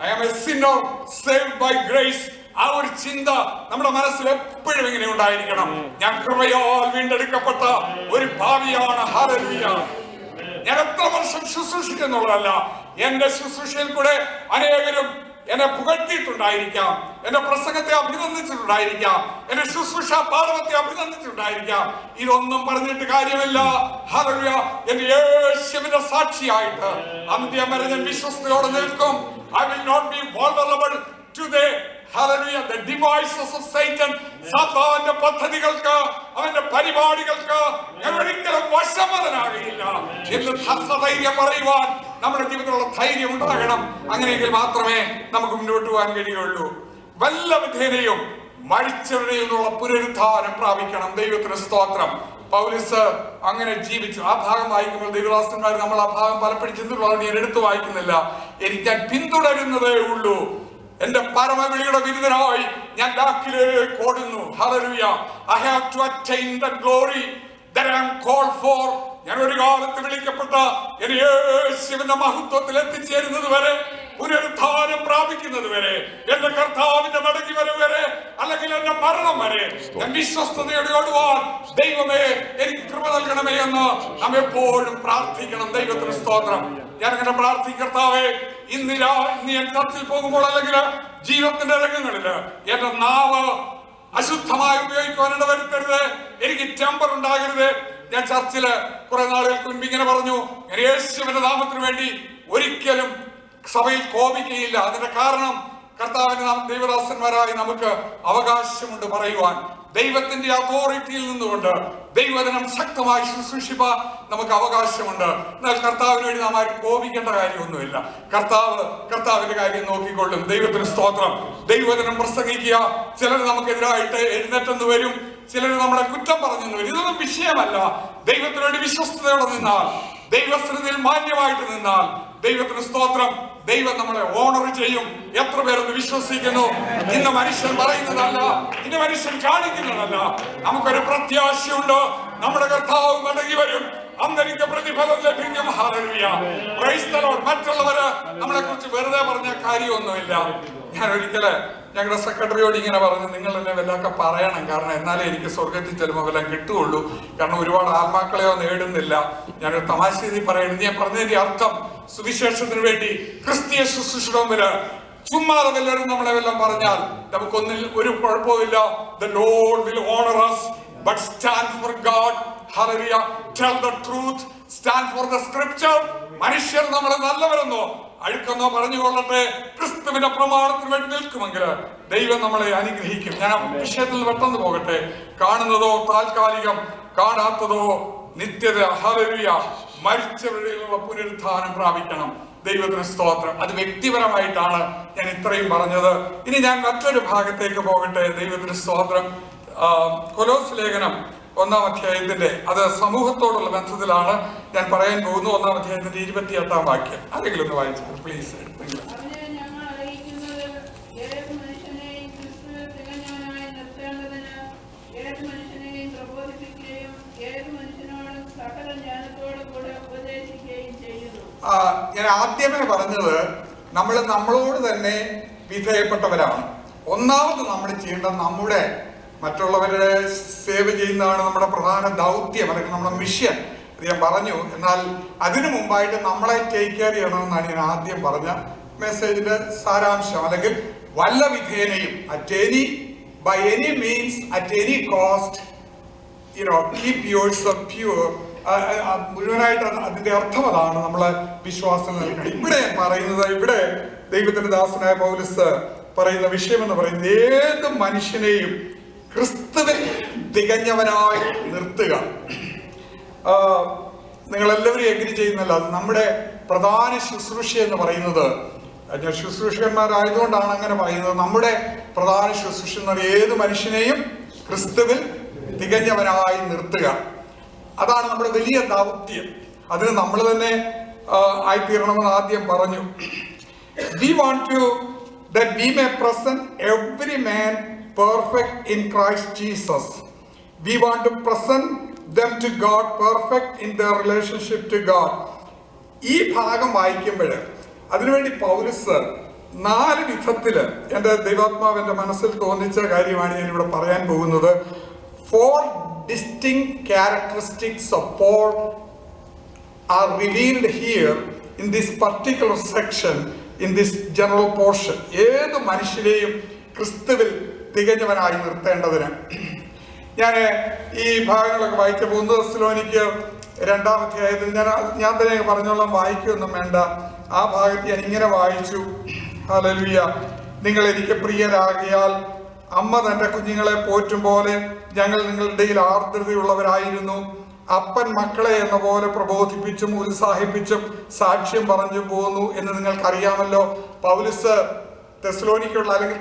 I am a sinner saved by grace. ആ ഒരു ചിന്ത നമ്മുടെ മനസ്സിൽ എപ്പോഴും ഇങ്ങനെ ഉണ്ടായിരിക്കണം. ഞാൻ കൃപയാൽ വീണ്ടെടുക്കപ്പെട്ട ഒരു ഭാവിയാണ്. ഹല്ലേലൂയ. ഞാൻ എത്ര വർഷം ശുശ്രൂഷിക്കുന്നുള്ളതല്ല, എന്റെ ശുശ്രൂഷയിൽ കൂടെ അനേകരും എന്നെ പുകഴ്ത്തിയിട്ടുണ്ടായിരിക്കാം, എന്റെ പ്രസംഗത്തെ അഭിനന്ദിച്ചിട്ടുണ്ടായിരിക്കാം, എന്റെ ശുശ്രൂഷ പാഠവത്തെ അഭിനന്ദിച്ചിട്ടുണ്ടായിരിക്കാം. ഇതൊന്നും പറഞ്ഞിട്ട് കാര്യമില്ല. ഹല്ലേലൂയ. എന്റെ യേശുവിന്റെ സാക്ഷിയായിട്ട് അന്ത്യം വരെ ഞാൻ വിശ്വസ്തയോടെ നിൽക്കും. I will not be vulnerable to the Hallelujah, the devices of Satan. സാത്താന്റെ പദ്ധതികൾക്ക്, അവന്റെ പരിപാടികൾക്ക് ഞാൻ ഒരിക്കലും വശമതനാകില്ല എന്ന് ധൈര്യം പറയുവാൻ നമ്മുടെ ജീവിതത്തിലുള്ള ധൈര്യം ഉണ്ടാകണം. അങ്ങനെയെങ്കിൽ മാത്രമേ നമുക്ക് മുന്നോട്ട് പോകാൻ കഴിയുള്ളൂ. വല്ല വിധേനയും മരിച്ചവരിൽ നിന്നുള്ള പുനരുദ്ധാനം പ്രാപിക്കണം. ദൈവത്തിന് സ്തോത്രം. പൗലോസ് അങ്ങനെ ജീവിച്ചു. ആ ഭാഗം വായിക്കുമ്പോൾ ദൈവദാസന്മാർ നമ്മൾ ആ ഭാഗം പലപ്പോഴും ചിന്തിച്ചുള്ളത് ഞാൻ എടുത്തു വായിക്കുന്നില്ല. എനിക്ക് ഞാൻ പിന്തുടരുന്നതേ ഉള്ളൂ. എന്റെ പരമവിളിയുടെ വിരുദ്ധനായി ഞാൻ ബാക്കിലേക്ക് ഓടുന്നു. Hallelujah. I have to attain the glory that I am called for. ഞാൻ ഒരു കാലത്ത് വിളിക്കപ്പെട്ട യേശുവിന്റെ മഹത്വത്തിൽ എത്തിച്ചേരുന്നത് വരെ, പുനരുദ്ധാനം പ്രാപിക്കുന്നത് വരെ, എന്റെ കർത്താവിന്റെ മടങ്ങി വരവ് വരെ, അല്ലെങ്കിൽ എന്റെ മരണം വരെ ഞാൻ വിശ്വസ്തയോടെ ഓടുവാൻ ദൈവമേ എനിക്ക് കൃപ നൽകണമേ എന്ന് നാം എപ്പോഴും പ്രാർത്ഥിക്കണം. ദൈവത്തിന് സ്തോത്രം. ഞാൻ അങ്ങനെ പ്രാർത്ഥിക്കും, കർത്താവേ ഇന്ന് ഞാൻ ചർച്ചിൽ പോകുമ്പോൾ അല്ലെങ്കിൽ ജീവിതത്തിന്റെ രംഗങ്ങളില് എന്റെ നാവ് അശുദ്ധമായി ഉപയോഗിക്കുവാൻ ഇടവരുത്തരുത്. എനിക്ക് ടെമ്പർ ഉണ്ടാകരുത്. ഞാൻ ചർച്ചില് കുറെ നാളുകൾക്ക് മുൻപ് ഇങ്ങനെ പറഞ്ഞു, യേശുവിന്റെ നാമത്തിന് വേണ്ടി ഒരിക്കലും സഭയിൽ കോപിക്കുകയില്ല. അതിന്റെ കാരണം കർത്താവിന്റെ ദൈവദാസന്മാരായി നമുക്ക് അവകാശമുണ്ട് പറയുവാൻ. ദൈവത്തിന്റെ അതോറിറ്റിയിൽ നിന്നുകൊണ്ട് ദൈവവചനം ശക്തമായി ശുശ്രൂഷിപ്പാൻ നമുക്ക് അവകാശമുണ്ട്. എന്നാൽ കർത്താവിന് വേണ്ടി നാം ആരും കോപിക്കേണ്ട കാര്യമൊന്നുമില്ല. കർത്താവിന്റെ കാര്യം നോക്കിക്കൊള്ളും. ദൈവത്തിന് സ്തോത്രം. ദൈവവചനം പ്രസംഗിക്കുക. ചിലർ നമുക്കെതിരായിട്ട് എഴുന്നേറ്റെന്ന് വരും, ചിലർ നമ്മളെ കുറ്റം പറഞ്ഞെന്ന് വരും. ഇതൊന്നും വിഷയമല്ല. ദൈവത്തിന് വേണ്ടി വിശ്വസ്തയോടെ നിന്നാൽ, ദൈവസ്ഥിതിയിൽ മാന്യമായിട്ട് നിന്നാൽ, ദൈവത്തിന് സ്തോത്രം, ദൈവം നമ്മളെ ഓണർ ചെയ്യും. എത്ര പേരൊന്ന് വിശ്വസിക്കുന്നു? ഇന്ന് മനുഷ്യൻ പറയുന്നതല്ല, ഇന്ന് മനുഷ്യൻ കാണിക്കുന്നതല്ല. നമുക്കൊരു പ്രത്യാശയുണ്ട്. നമ്മുടെ കർത്താവ് മടങ്ങി വരും. അന്ന് എനിക്ക് പ്രതിഫലം ലഭിക്കും. ഹല്ലേലൂയ. Price the Lord. മറ്റുള്ളവര് നമ്മളെ കുറിച്ച് വെറുതെ പറഞ്ഞ കാര്യമൊന്നുമില്ല. ഞാൻ ഒരിക്കല് ഞങ്ങളുടെ സെക്രട്ടറിയോട് ഇങ്ങനെ പറഞ്ഞു, നിങ്ങൾ എന്നെ വല്ലതൊക്കെ പറയണം, കാരണം എന്നാലേ എനിക്ക് സ്വർഗത്തിൽ ചെല്ലുമ്പോൾ വല്ലതും കിട്ടുകയുള്ളൂ. കാരണം ഒരുപാട് ആത്മാക്കളെയോ നേടുന്നില്ല. ഞാനൊരു തമാശ രീതിയിൽ പറയുന്നത്, ഞാൻ പറഞ്ഞതിന്റെ അർത്ഥം സുവിശേഷത്തിന് വേണ്ടി ക്രിസ്തീയ ശുശ്രൂഷയുടെ മുമ്പില് ചുമ്മാതെ വല്ലവരും നമ്മളെ വല്ലതും പറഞ്ഞാൽ നമുക്കൊന്നിൽ ഒരു കുഴപ്പമില്ല. The Lord will honor us, but stand for God. Hallelujah. Tell the truth. Stand for the scripture. മനുഷ്യർ നമ്മളെ നല്ലവരെന്നോ അഴുക്കെന്നോ പറഞ്ഞുകൊള്ളട്ടെ, ക്രിസ്തുവിന്റെ പ്രമാണത്തിന് വേണ്ടി നിൽക്കുമെങ്കിൽ ദൈവം നമ്മളെ അനുഗ്രഹിക്കും. ഞാൻ ആ വിഷയത്തിൽ പെട്ടെന്ന് പോകട്ടെ. കാണുന്നതോ താൽക്കാലികം, കാണാത്തതോ നിത്യത. ഹല്ലേലൂയ. മരിച്ചവരിലുള്ള പുനരുദ്ധാനം പ്രാപിക്കണം. ദൈവത്തിന് സ്തോത്രം. അത് വ്യക്തിപരമായിട്ടാണ് ഞാൻ ഇത്രയും പറഞ്ഞത്. ഇനി ഞാൻ മറ്റൊരു ഭാഗത്തേക്ക് പോകട്ടെ. ദൈവത്തിന് സ്തോത്രം. കൊലോസ് ലേഖനം 1-ാം അധ്യായത്തിന്റെ, അത് സമൂഹത്തോടുള്ള ബന്ധത്തിലാണ് ഞാൻ പറയാൻ പോകുന്നു. 1-ാം അധ്യായത്തിന്റെ 28-ാം വാക്യം ആരെങ്കിലും ഒന്ന് വായിച്ചാൽ പ്ലീസ്. ഞാൻ ആദ്യമേ പറഞ്ഞത് നമ്മളോട് തന്നെ വിധേയപ്പെട്ടവരാണ്. ഒന്നാമത് നമ്മൾ ചെയ്യേണ്ടത് മറ്റുള്ളവരുടെ സേവ ചെയ്യുന്നതാണ് നമ്മുടെ പ്രധാന ദൗത്യം, അല്ലെങ്കിൽ നമ്മുടെ മിഷൻ. അത് ഞാൻ പറഞ്ഞു. എന്നാൽ അതിനു മുമ്പായിട്ട് നമ്മളെ ടേക്ക് കെയർ ചെയ്യണമെന്നാണ് ഞാൻ ആദ്യം പറഞ്ഞ മെസ്സേജിന്റെ സാരാംശം. അല്ലെങ്കിൽ വല്ല വിധേനയും by any means, at any cost, keep yourself pure. മുഴുവനായിട്ട് അതിന്റെ അർത്ഥം അതാണ് നമ്മളെ വിശ്വാസം നൽകണം. ഇവിടെ ദൈവത്തിന്റെ ദാസനായ പൗലോസ് പറയുന്ന വിഷയം എന്ന് പറയുന്നത് ഏത് മനുഷ്യനെയും ക്രിസ്തുവിൽ തികഞ്ഞവനായി നിർത്തുക. നിങ്ങളെല്ലാവരും എഗ്രി ചെയ്യുന്നല്ലോ, അത് നമ്മുടെ പ്രധാന ശുശ്രൂഷ എന്ന് പറയുന്നത്. ശുശ്രൂഷകന്മാരായതുകൊണ്ടാണ് അങ്ങനെ പറയുന്നത്. നമ്മുടെ പ്രധാന ശുശ്രൂഷ എന്ന് പറയുന്നത് ഏത് മനുഷ്യനെയും ക്രിസ്തുവിൽ തികഞ്ഞവനായി നിർത്തുക. അതാണ് നമ്മുടെ വലിയ ദൗത്യം. അതിന് നമ്മൾ തന്നെ ആയിത്തീരണമെന്ന് ആദ്യം പറഞ്ഞു. We want to that we may present every man perfect in Christ Jesus. We want to present them to God perfect in their relationship to God. ഈ ഭാഗം വായിക്കുമ്പോൾ അതിനുവേണ്ടി പൗലോസ് 4 വിധത്തില് എൻ്റെ ദൈവാത്മാവ് എൻ്റെ മനസ്സിൽ തോന്നിച്ച കാര്യമാണ് ഞാൻ ഇവിടെ പറയാൻ പോകുന്നത്. 4 distinct characteristics of Paul are revealed here in this particular section, in this general portion. ഏത് മനുഷ്യരെയും ക്രിസ്തുവിൽ തികഞ്ഞവനായി നിർത്തേണ്ടതിന് ഞാൻ ഈ ഭാഗങ്ങളൊക്കെ വായിച്ചപ്പോൾ 1 തെസ്സലോനിക്കർ 2-ാം അധ്യായത്തിൽ ഞാൻ തന്നെ പറഞ്ഞോളാം, വായിക്കൊന്നും വേണ്ട. ആ ഭാഗത്ത് ഞാൻ ഇങ്ങനെ വായിച്ചു. ഹല്ലേലൂയ. നിങ്ങൾ എനിക്ക് പ്രിയരാകിയാൽ അമ്മ തന്റെ കുഞ്ഞുങ്ങളെ പോറ്റും പോലെ ഞങ്ങൾ നിങ്ങളുടെ ഇടയിൽ ആർദ്രതയുള്ളവരായിരുന്നു. അപ്പൻ മക്കളെ എന്ന പോലെ പ്രബോധിപ്പിച്ചും ഉത്സാഹിപ്പിച്ചും സാക്ഷ്യം പറഞ്ഞും പോന്നു എന്ന് നിങ്ങൾക്കറിയാമല്ലോ. പൗലോസ് തെസ്സലോനിക്കുള്ള അല്ലെങ്കിൽ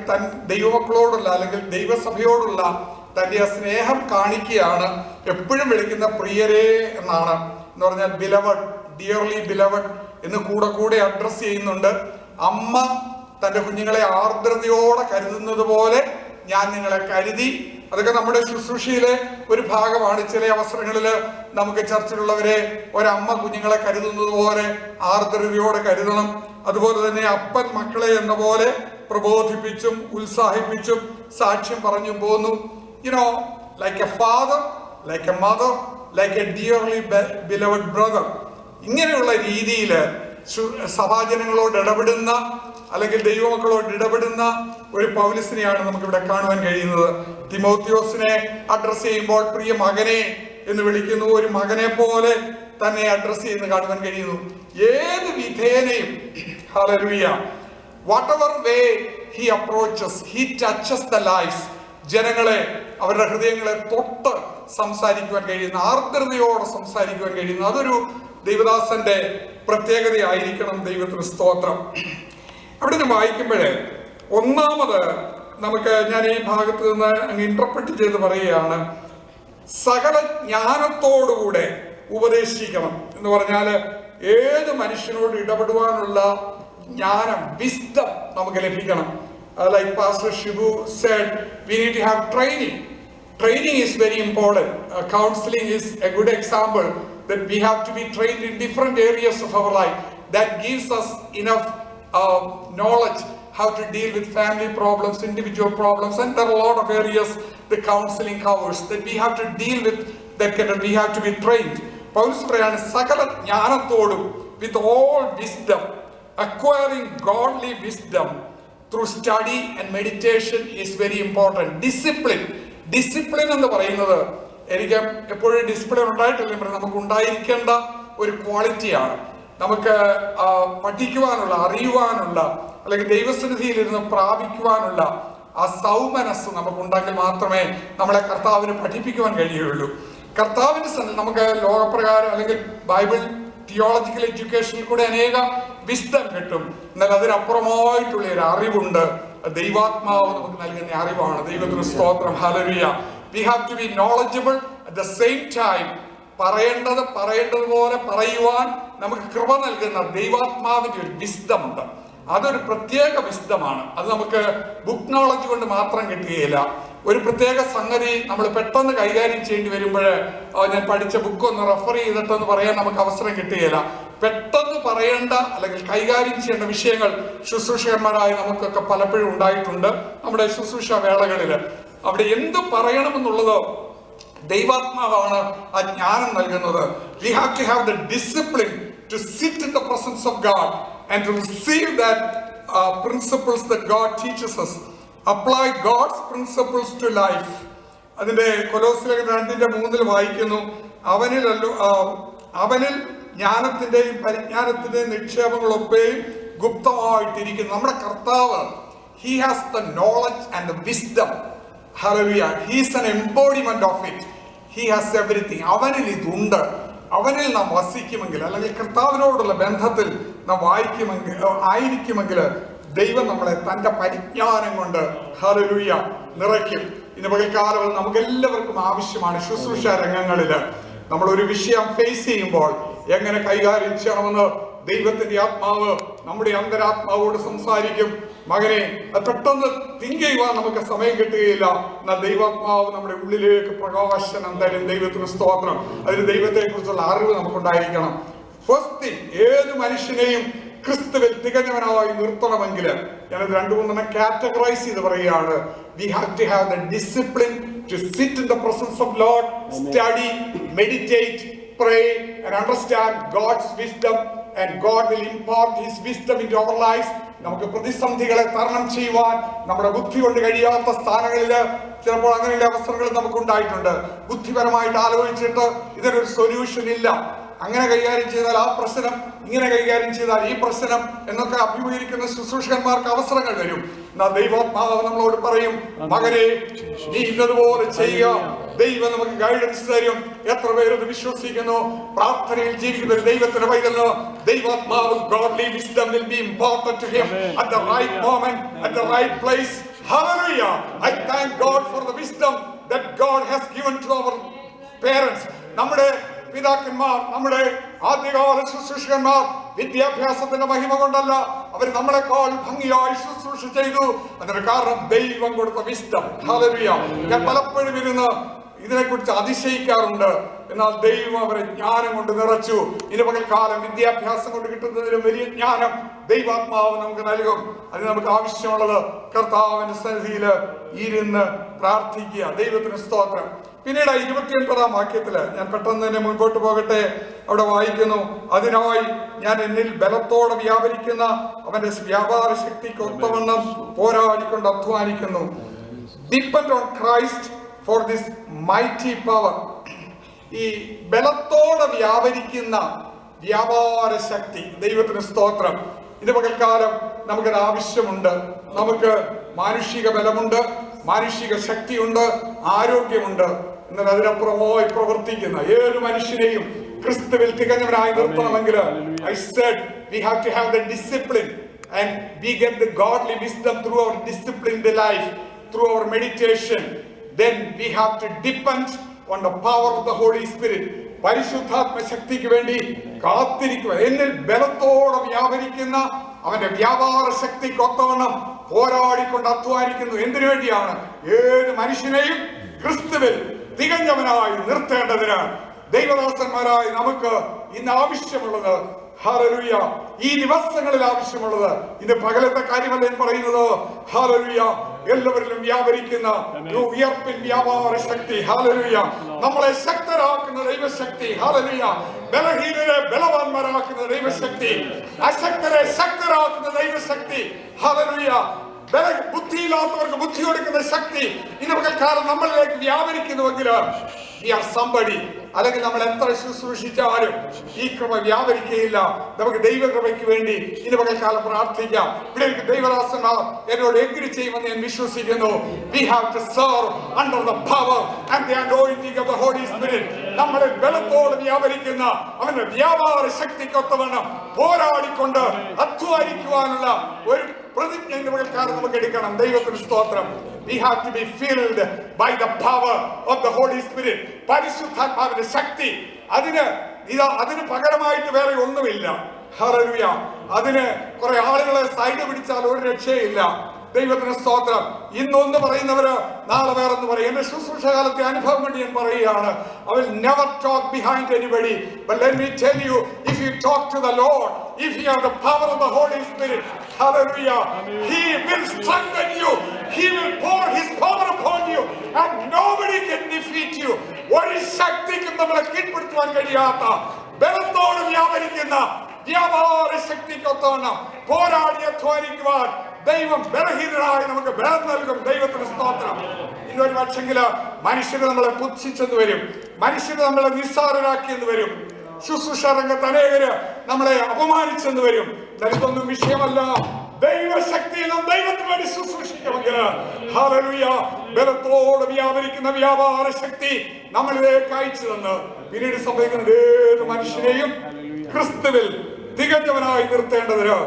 ദൈവമക്കളോടുള്ള അല്ലെങ്കിൽ ദൈവസഭയോടുള്ള തന്റെ സ്നേഹം കാണിക്കുകയാണ്. എപ്പോഴും വിളിക്കുന്ന പ്രിയരേ എന്നാണ്. എന്ന് പറഞ്ഞാൽ ബിലവഡ്, ഡിയർലി ബിലവഡ് എന്ന് കൂടെ അഡ്രസ് ചെയ്യുന്നുണ്ട്. അമ്മ തന്റെ കുഞ്ഞുങ്ങളെ ആർദ്രതയോടെ കരുതുന്നത് പോലെ ഞാൻ നിങ്ങളെ കരുതി. അതൊക്കെ നമ്മുടെ ശുശ്രൂഷയിലെ ഒരു ഭാഗമാണ്. ചില അവസരങ്ങളിൽ നമുക്ക് ചർച്ചിലുള്ളവരെ ഒരമ്മ കുഞ്ഞുങ്ങളെ കരുതുന്നത് പോലെ ആർദ്രതയോടെ കരുതണം. അതുപോലെ തന്നെ അപ്പൻ മക്കളെ എന്ന പോലെ പ്രബോധിപ്പിച്ചും ഉത്സാഹിപ്പിച്ചും സാക്ഷ്യം പറഞ്ഞും പോന്നു. like a father, like a mother, like a dearly beloved brother. ഇങ്ങനെയുള്ള രീതിയിൽ സഭാജനങ്ങളോട് ഇടപെടുന്ന അല്ലെങ്കിൽ ദൈവമക്കളോട് ഇടപെടുന്ന ഒരു പൗലോസിനെയാണ് നമുക്കിവിടെ കാണുവാൻ കഴിയുന്നത്. തിമോത്തിയോസിനെ അഡ്രസ് ചെയ്യുമ്പോൾ പ്രിയ മകനെ എന്ന് വിളിക്കുന്നു. ഒരു മകനെ പോലെ തന്നെ അഡ്രസ് ചെയ്യുന്ന കാണുവാൻ കഴിയുന്നു. ഏത് വിധേനയും hallelujah, whatever way he approaches, he touches the lives. ജനങ്ങളെ, അവരുടെ ഹൃദയങ്ങളെ തൊട്ട് സംസാരിക്കുവാൻ കഴിയുന്ന, ആർദ്രതയോടെ സംസാരിക്കുവാൻ കഴിയുന്ന അതൊരു ദൈവദാസന്റെ പ്രത്യേകതയായിരിക്കണം. ദൈവത്തിന് സ്തോത്രം. അവിടെ നിന്ന് വായിക്കുമ്പോഴേ ഒന്നാമത് ഞാൻ ഈ ഭാഗത്ത് നിന്ന് അങ്ങ് ഇന്റർപ്രറ്റ് ചെയ്ത് പറയുകയാണ്, സകല ജ്ഞാനത്തോടുകൂടെ ഉപദേശിക്കണം എന്ന് പറഞ്ഞാല് ഏത് മനുഷ്യനോട് ഇടപെടുവാനുള്ള ജ്ഞാനം, വിസ്ഡം നമുക്ക് ലഭിക്കണം. Like Pastor Shibu said, we need to have training. Training is very important. Counseling is a good example that we have to be trained in different areas of our life. That gives us enough knowledge how to deal with family problems, individual problems, and there are a lot of areas the counseling covers that we have to deal with. We have to be trained. പൗലോസ് പറയാണ്, സകല ജ്ഞാനത്തോടും, with all wisdom, acquiring godly wisdom through study and meditation is very important. Discipline എന്ന് പറയുന്നത്, എനിക്ക് എപ്പോഴും discipline ഉണ്ടായിട്ടില്ല, നമുക്ക് ഉണ്ടായിരിക്കേണ്ട ഒരു ക്വാളിറ്റിയാണ്. നമുക്ക് പഠിക്കുവാനുള്ള, അറിയുവാനുള്ള, അല്ലെങ്കിൽ ദൈവസന്നിധിയിൽ ഇരുന്ന് പ്രാപിക്കുവാനുള്ള ആ സൗമനസ് നമുക്കുണ്ടെങ്കിൽ മാത്രമേ നമ്മളെ കർത്താവിന് പഠിപ്പിക്കുവാൻ കഴിയുള്ളൂ. കർത്താവിന്റെ നമുക്ക് ലോകപ്രകാരം അല്ലെങ്കിൽ ബൈബിൾ തിയോളജിക്കൽ എഡ്യൂക്കേഷനിൽ കൂടെ അനേക വിസ്ഡം കിട്ടും. എന്നാൽ അതിനപ്പുറമായിട്ടുള്ള ഒരു അറിവുണ്ട്. ദൈവാത്മാവ് നമുക്ക് നൽകുന്ന അറിവാണ്. ദൈവത്തിന് സ്തോത്രം. Hallelujah. We have to be knowledgeable at the same time. പറയേണ്ടതുപോലെ പറയുവാൻ നമുക്ക് കൃപ നൽകുന്ന ദൈവാത്മാവിന്റെ ഒരു വിസ്ഡം ഉണ്ട്. അതൊരു പ്രത്യേക വിസ്ഡമാണ്. അത് നമുക്ക് ബുക്ക് നോളജ് കൊണ്ട് മാത്രം കിട്ടുകയില്ല. ഒരു പ്രത്യേക സംഗതി നമ്മൾ പെട്ടെന്ന് കൈകാര്യം ചെയ്യേണ്ടി വരുമ്പോൾ ഞാൻ പഠിച്ച ബുക്ക് ഒന്ന് റെഫർ ചെയ്തിട്ടെന്ന് പറയാൻ നമുക്ക് അവസരം കിട്ടുകയില്ല. പെട്ടെന്ന് പറയേണ്ട അല്ലെങ്കിൽ കൈകാര്യം ചെയ്യേണ്ട വിഷയങ്ങൾ ശുശ്രൂഷകന്മാരായി നമുക്കൊക്കെ പലപ്പോഴും ഉണ്ടായിട്ടുണ്ട്. നമ്മുടെ ശുശ്രൂഷ വേളകളിൽ അവിടെ എന്ത് പറയണമെന്നുള്ളത് ദൈവാത്മാവാണ് ആ ജ്ഞാനം നൽകുന്നത്. We have to have the discipline to sit in the presence of God and to receive that principles that God teaches us. Apply God's principles to life. അതിന്റെ കൊലോസ്യർ 2:3 വായിക്കുന്നു, അവനിൽ ജ്ഞാനത്തിന്റെയും പരിജ്ഞാനത്തിന്റെയും നിക്ഷേപങ്ങളൊക്കെയും ഗുപ്തമായിട്ടിരിക്കുന്നു. നമ്മുടെ കർത്താവ്, he has the knowledge and the wisdom. Hallelujah. He is an embodiment of it. He has everything. അവനിൽ ഇതുണ്ട്. അവനിൽ നാം വസിക്കുമെങ്കിൽ, അല്ലെങ്കിൽ കർത്താവിനോടുള്ള ബന്ധത്തിൽ നാം ആയിരിക്കുമെങ്കിൽ ദൈവം നമ്മളെ തന്റെ പരിജ്ഞാനം കൊണ്ട് ഹല്ലേലൂയ നിറയ്ക്കും. ഇന്ന് പകൽക്കാലം നമുക്ക് എല്ലാവർക്കും ആവശ്യമാണ് ശുശ്രൂഷ രംഗങ്ങളിൽ നമ്മൾ ഒരു വിഷയം ഫേസ് ചെയ്യുമ്പോൾ എങ്ങനെ കൈകാര്യം ചെയ്യണമെന്ന് ദൈവത്തിന്റെ ആത്മാവ് നമ്മുടെ അന്തരാത്മാവോട് സംസാരിക്കും. മകനെ, പെട്ടെന്ന് തിങ്ക് ചെയ്യുവാൻ നമുക്ക് സമയം കിട്ടുകയില്ല. എന്നാൽ ദൈവാത്മാവ് നമ്മുടെ ഉള്ളിലേക്ക് പ്രകാശനം തരും. ദൈവത്തിന് സ്തോത്രം. അതിന് ദൈവത്തെ കുറിച്ചുള്ള അറിവ് നമുക്കുണ്ടായിരിക്കണം. ഫസ്റ്റ് തിങ്, ഏത് മനുഷ്യനെയും ക്രിസ്തുവിൽ തികഞ്ഞവനായി നിർത്തണമെങ്കിൽ ഞാനത് 2-3 കാറ്റഗറൈസ് ചെയ്ത് പറയുകയാണ്. We have to have the discipline to sit in the presence of Lord, study, meditate, pray and understand God's wisdom, and God will impart His wisdom into our lives. നമുക്ക് പ്രതിസന്ധികളെ തരണം ചെയ്യുവാൻ നമ്മുടെ ബുദ്ധി കൊണ്ട് കഴിയാത്ത സ്ഥാനങ്ങളിൽ ചിലപ്പോൾ അങ്ങനെയുള്ള അവസരങ്ങൾ നമുക്ക് ഉണ്ടായിട്ടുണ്ട്. ബുദ്ധിപരമായിട്ട് ആലോചിച്ചിട്ട് ഇതിനൊരു സൊല്യൂഷൻ ഇല്ല, അങ്ങനെ കൈകാര്യം ചെയ്താൽ ആ പ്രശ്നം, ഇങ്ങനെ കൈകാര്യം ചെയ്താൽ ഈ പ്രശ്നം എന്നൊക്കെ അഭിമുഖീകരിക്കുന്ന ശുശ്രൂഷകന്മാർക്ക് അവസരങ്ങൾ വരും. എന്നാൽ ദൈവാത്മാവ് നമ്മളോട് പറയും, മകനെ, നീ ഇന്നതുപോലെ ചെയ്യുക. ദൈവം നമുക്ക് ഗൈഡൻസ് തരും. എത്ര പേരത് വിശ്വസിക്കുന്നു? പ്രാർത്ഥനയിൽ ജീവിക്കുന്ന ഒരു ദൈവത്തിന്റെ പൈതലിന് ദൈവാത്മാവ് godly wisdom will be imparted to him at the right moment, at the right place. Hallelujah. I thank God for the wisdom that God has given to our parents. നമ്മുടെ പിതാക്കന്മാർ, നമ്മുടെ ആദ്യകാല ശുശ്രൂഷകന്മാർ വിദ്യാഭ്യാസത്തിന്റെ മഹിമ കൊണ്ടല്ല, അവർ നമ്മളെക്കാൾ ഭംഗിയായി ശുശ്രൂഷ ചെയ്തു. അതിന് കാരണം ദൈവം കൊടുത്ത വിസ്ഡം. ഹല്ലേലൂയ. ഞാൻ പലപ്പോഴും ഇരുന്ന് ഇതിനെക്കുറിച്ച് അതിശയിക്കാറുണ്ട്. എന്നാൽ ദൈവം അവരെ ജ്ഞാനം കൊണ്ട് നിറച്ചു. ഇനി പകൽക്കാലം വിദ്യാഭ്യാസം കൊണ്ട് കിട്ടുന്നതിലും വലിയ ജ്ഞാനം ദൈവാത്മാവ് നമുക്ക് നൽകും. അതിന് നമുക്ക് ആവശ്യമുള്ളത് കർത്താവിന്റെ സന്നിധിയിൽ ഇരുന്ന് പ്രാർത്ഥിക്കുക. ദൈവത്തിന് സ്തോത്രം. പിന്നീട് 29-ാം വാക്യത്തില് ഞാൻ പെട്ടെന്ന് തന്നെ മുൻപോട്ട് പോകട്ടെ. അവിടെ വായിക്കുന്നു, അതിനായി ഞാൻ എന്നിൽ ബലത്തോടെ വ്യാപരിക്കുന്ന അവന്റെ വ്യാപാര ശക്തിക്ക് ഒത്തവണ്ണം പോരാടിക്കൊണ്ട് അധ്വാനിക്കുന്നു. Depend on Christ for this mighty power. ഈ ബലത്തോടെ വ്യാപരിക്കുന്ന വ്യാപാര ശക്തി, ദൈവത്തിന് സ്തോത്രം. ഇത് പകൽക്കാലം നമുക്കൊരു ആവശ്യമുണ്ട്. നമുക്ക് മാനുഷിക ബലമുണ്ട്, മാനുഷിക ശക്തിയുണ്ട്, ആരോഗ്യമുണ്ട്. എന്നാൽ അതിനപ്പുറമായി പ്രവർത്തിക്കുന്ന ഏതൊരു മനുഷ്യനെയും ക്രിസ്തുവിൽ തികഞ്ഞവനായി നിർത്തണമെങ്കിൽ I said we have to have the discipline, and we get the godly wisdom through our disciplined life, through our meditation. Then we have to depend on the power of the Holy Spirit. പരിശുദ്ധാത്മ ശക്തിക്ക് വേണ്ടി കാത്തിരിക്കുക. എന്നിൽ ബലത്തോടെ വ്യാപരിക്കുന്ന അവന്റെ വ്യാപാര ശക്തിക്കൊത്തവണ്ണം പോരാടിക്കൊണ്ട് അധ്വാനിക്കുന്നു. എന്തിനു വേണ്ടിയാണ്? ഏത് മനുഷ്യനെയും ക്രിസ്തുവിൽ തികഞ്ഞവനായി നിർത്തേണ്ടതിന്. ദൈവദാസന്മാരായി നമുക്ക് ഇന്ന് ആവശ്യമുള്ളത്, ഹല്ലേലൂയ, ഈ ദിവസങ്ങളിൽ ആവശ്യമുള്ളത്, ഇന്ന് പകലത്തെ കാര്യമല്ല ഞാൻ പറയുന്നത്, ഹല്ലേലൂയ, എല്ലാവരിലും വ്യാപരിക്കുന്ന ഉയർപ്പിൻ വ്യാപാര ശക്തി, ഹല്ലേലൂയ, നമ്മളെ ശക്തരാക്കുന്ന ദൈവശക്തി, ഹല്ലേലൂയ, ബലഹീനരെ ബലവാന്മാരാക്കുന്ന ദൈവശക്തി, അശക്തരെ ശക്തരാക്കുന്ന ദൈവശക്തി, ഹല്ലേലൂയ, ബുദ്ധിയില്ലാത്തവർക്ക് ബുദ്ധി കൊടുക്കുന്ന ശക്തി ഇന്ന് പകൽക്കാലം നമ്മളിലേക്ക് വ്യാപരിക്കുന്നുവെങ്കിൽ we are somebody. അല്ലെങ്കിൽ നമ്മൾ എത്ര ശുശ്രൂഷിച്ചാലും ഈ കൃപ വ്യാപരിക്കുകയില്ല. നമുക്ക് ദൈവകൃപയ്ക്ക് വേണ്ടി ഇന്ന് പകൽക്കാലം പ്രാർത്ഥിക്കാം. ഇവിടെ ദൈവദാസന്മാർ എന്നോട് എഗ്രി ചെയ്യുമെന്ന് ഞാൻ വിശ്വസിക്കുന്നു. We have to serve under the power and the anointing of the Holy Spirit. നമ്മുടെ ബലത്തോട് വ്യാപരിക്കുന്ന അവന്റെ വ്യാപാര ശക്തിക്കൊത്തവണ്ണം പോരാടിക്കൊണ്ട് അധ്വാനിക്കുവാനുള്ള ഒരു പ്രതിജ്ഞ ഇന്ന് പകൽക്കാലം നമുക്ക് എടുക്കണം. ദൈവത്തിന് സ്തോത്രം. We have to be filled by the power of the Holy Spirit. പരിശുദ്ധാത്മാവിന്റെ ശക്തി. അതിന് പകരമായിട്ട് വേറെ ഒന്നുമില്ല. ഹല്ലേലൂയ. അതിന് കുറെ ആളുകളെ സൈഡ് പിടിച്ചാൽ ഒരു രക്ഷയില്ല. ദൈവത്തിന് സ്തോത്രം. ഇന്നൊന്ന് പറയുന്നവര് നാളെ വേറൊന്ന് പറയും. എന്റെ ശുശ്രൂഷ കാലത്തെ അനുഭവം കൊണ്ട് ഞാൻ പറയുകയാണ്, I will never talk behind anybody, but let me tell you, if you talk to the Lord, if you have the power of the Holy Spirit, hallelujah, He will strengthen you, He will pour His power upon you, and nobody can defeat you. ഒരു ശക്തിക്കും നമ്മളെ കീഴ്പ്പെടുത്തുവാൻ കഴിയാത്ത ബലത്തോട് വ്യാപരിക്കുന്ന വ്യാപാര ശക്തിക്കൊത്തവണ്ണം പോരാടി അധ്വാനിക്കുവാൻ ദൈവം ബലഹീനരായി നമുക്ക് ബലം നൽകും. ദൈവത്തിന് സ്തോത്രം. ഇന്നൊരു പക്ഷെങ്കില് മനുഷ്യര് നമ്മളെ പുച്ഛിച്ചെന്ന് വരും, മനുഷ്യര് നമ്മളെ നിസ്സാരരാക്കിയെന്ന് വരും, ശുശ്രൂഷ രംഗത്ത് അനേകര് നമ്മളെ അപമാനിച്ചെന്ന് വരും. ഇതൊന്നും വിഷയമല്ല. ദൈവശക്തിയിലും ദൈവത്തിന് വേണ്ടി ശുശ്രൂഷിക്കുമെങ്കിൽ ഹല്ലേലൂയ, ബലത്തോടെ വ്യാപരിക്കുന്ന വ്യാപാര ശക്തി നമ്മളിലേക്ക് അയച്ചു തന്ന് പിന്നീട് സംഭവിക്കുന്ന ഏത് മനുഷ്യനെയും ക്രിസ്തുവിൽ തികഞ്ഞവനായി നിർത്തേണ്ടതിന്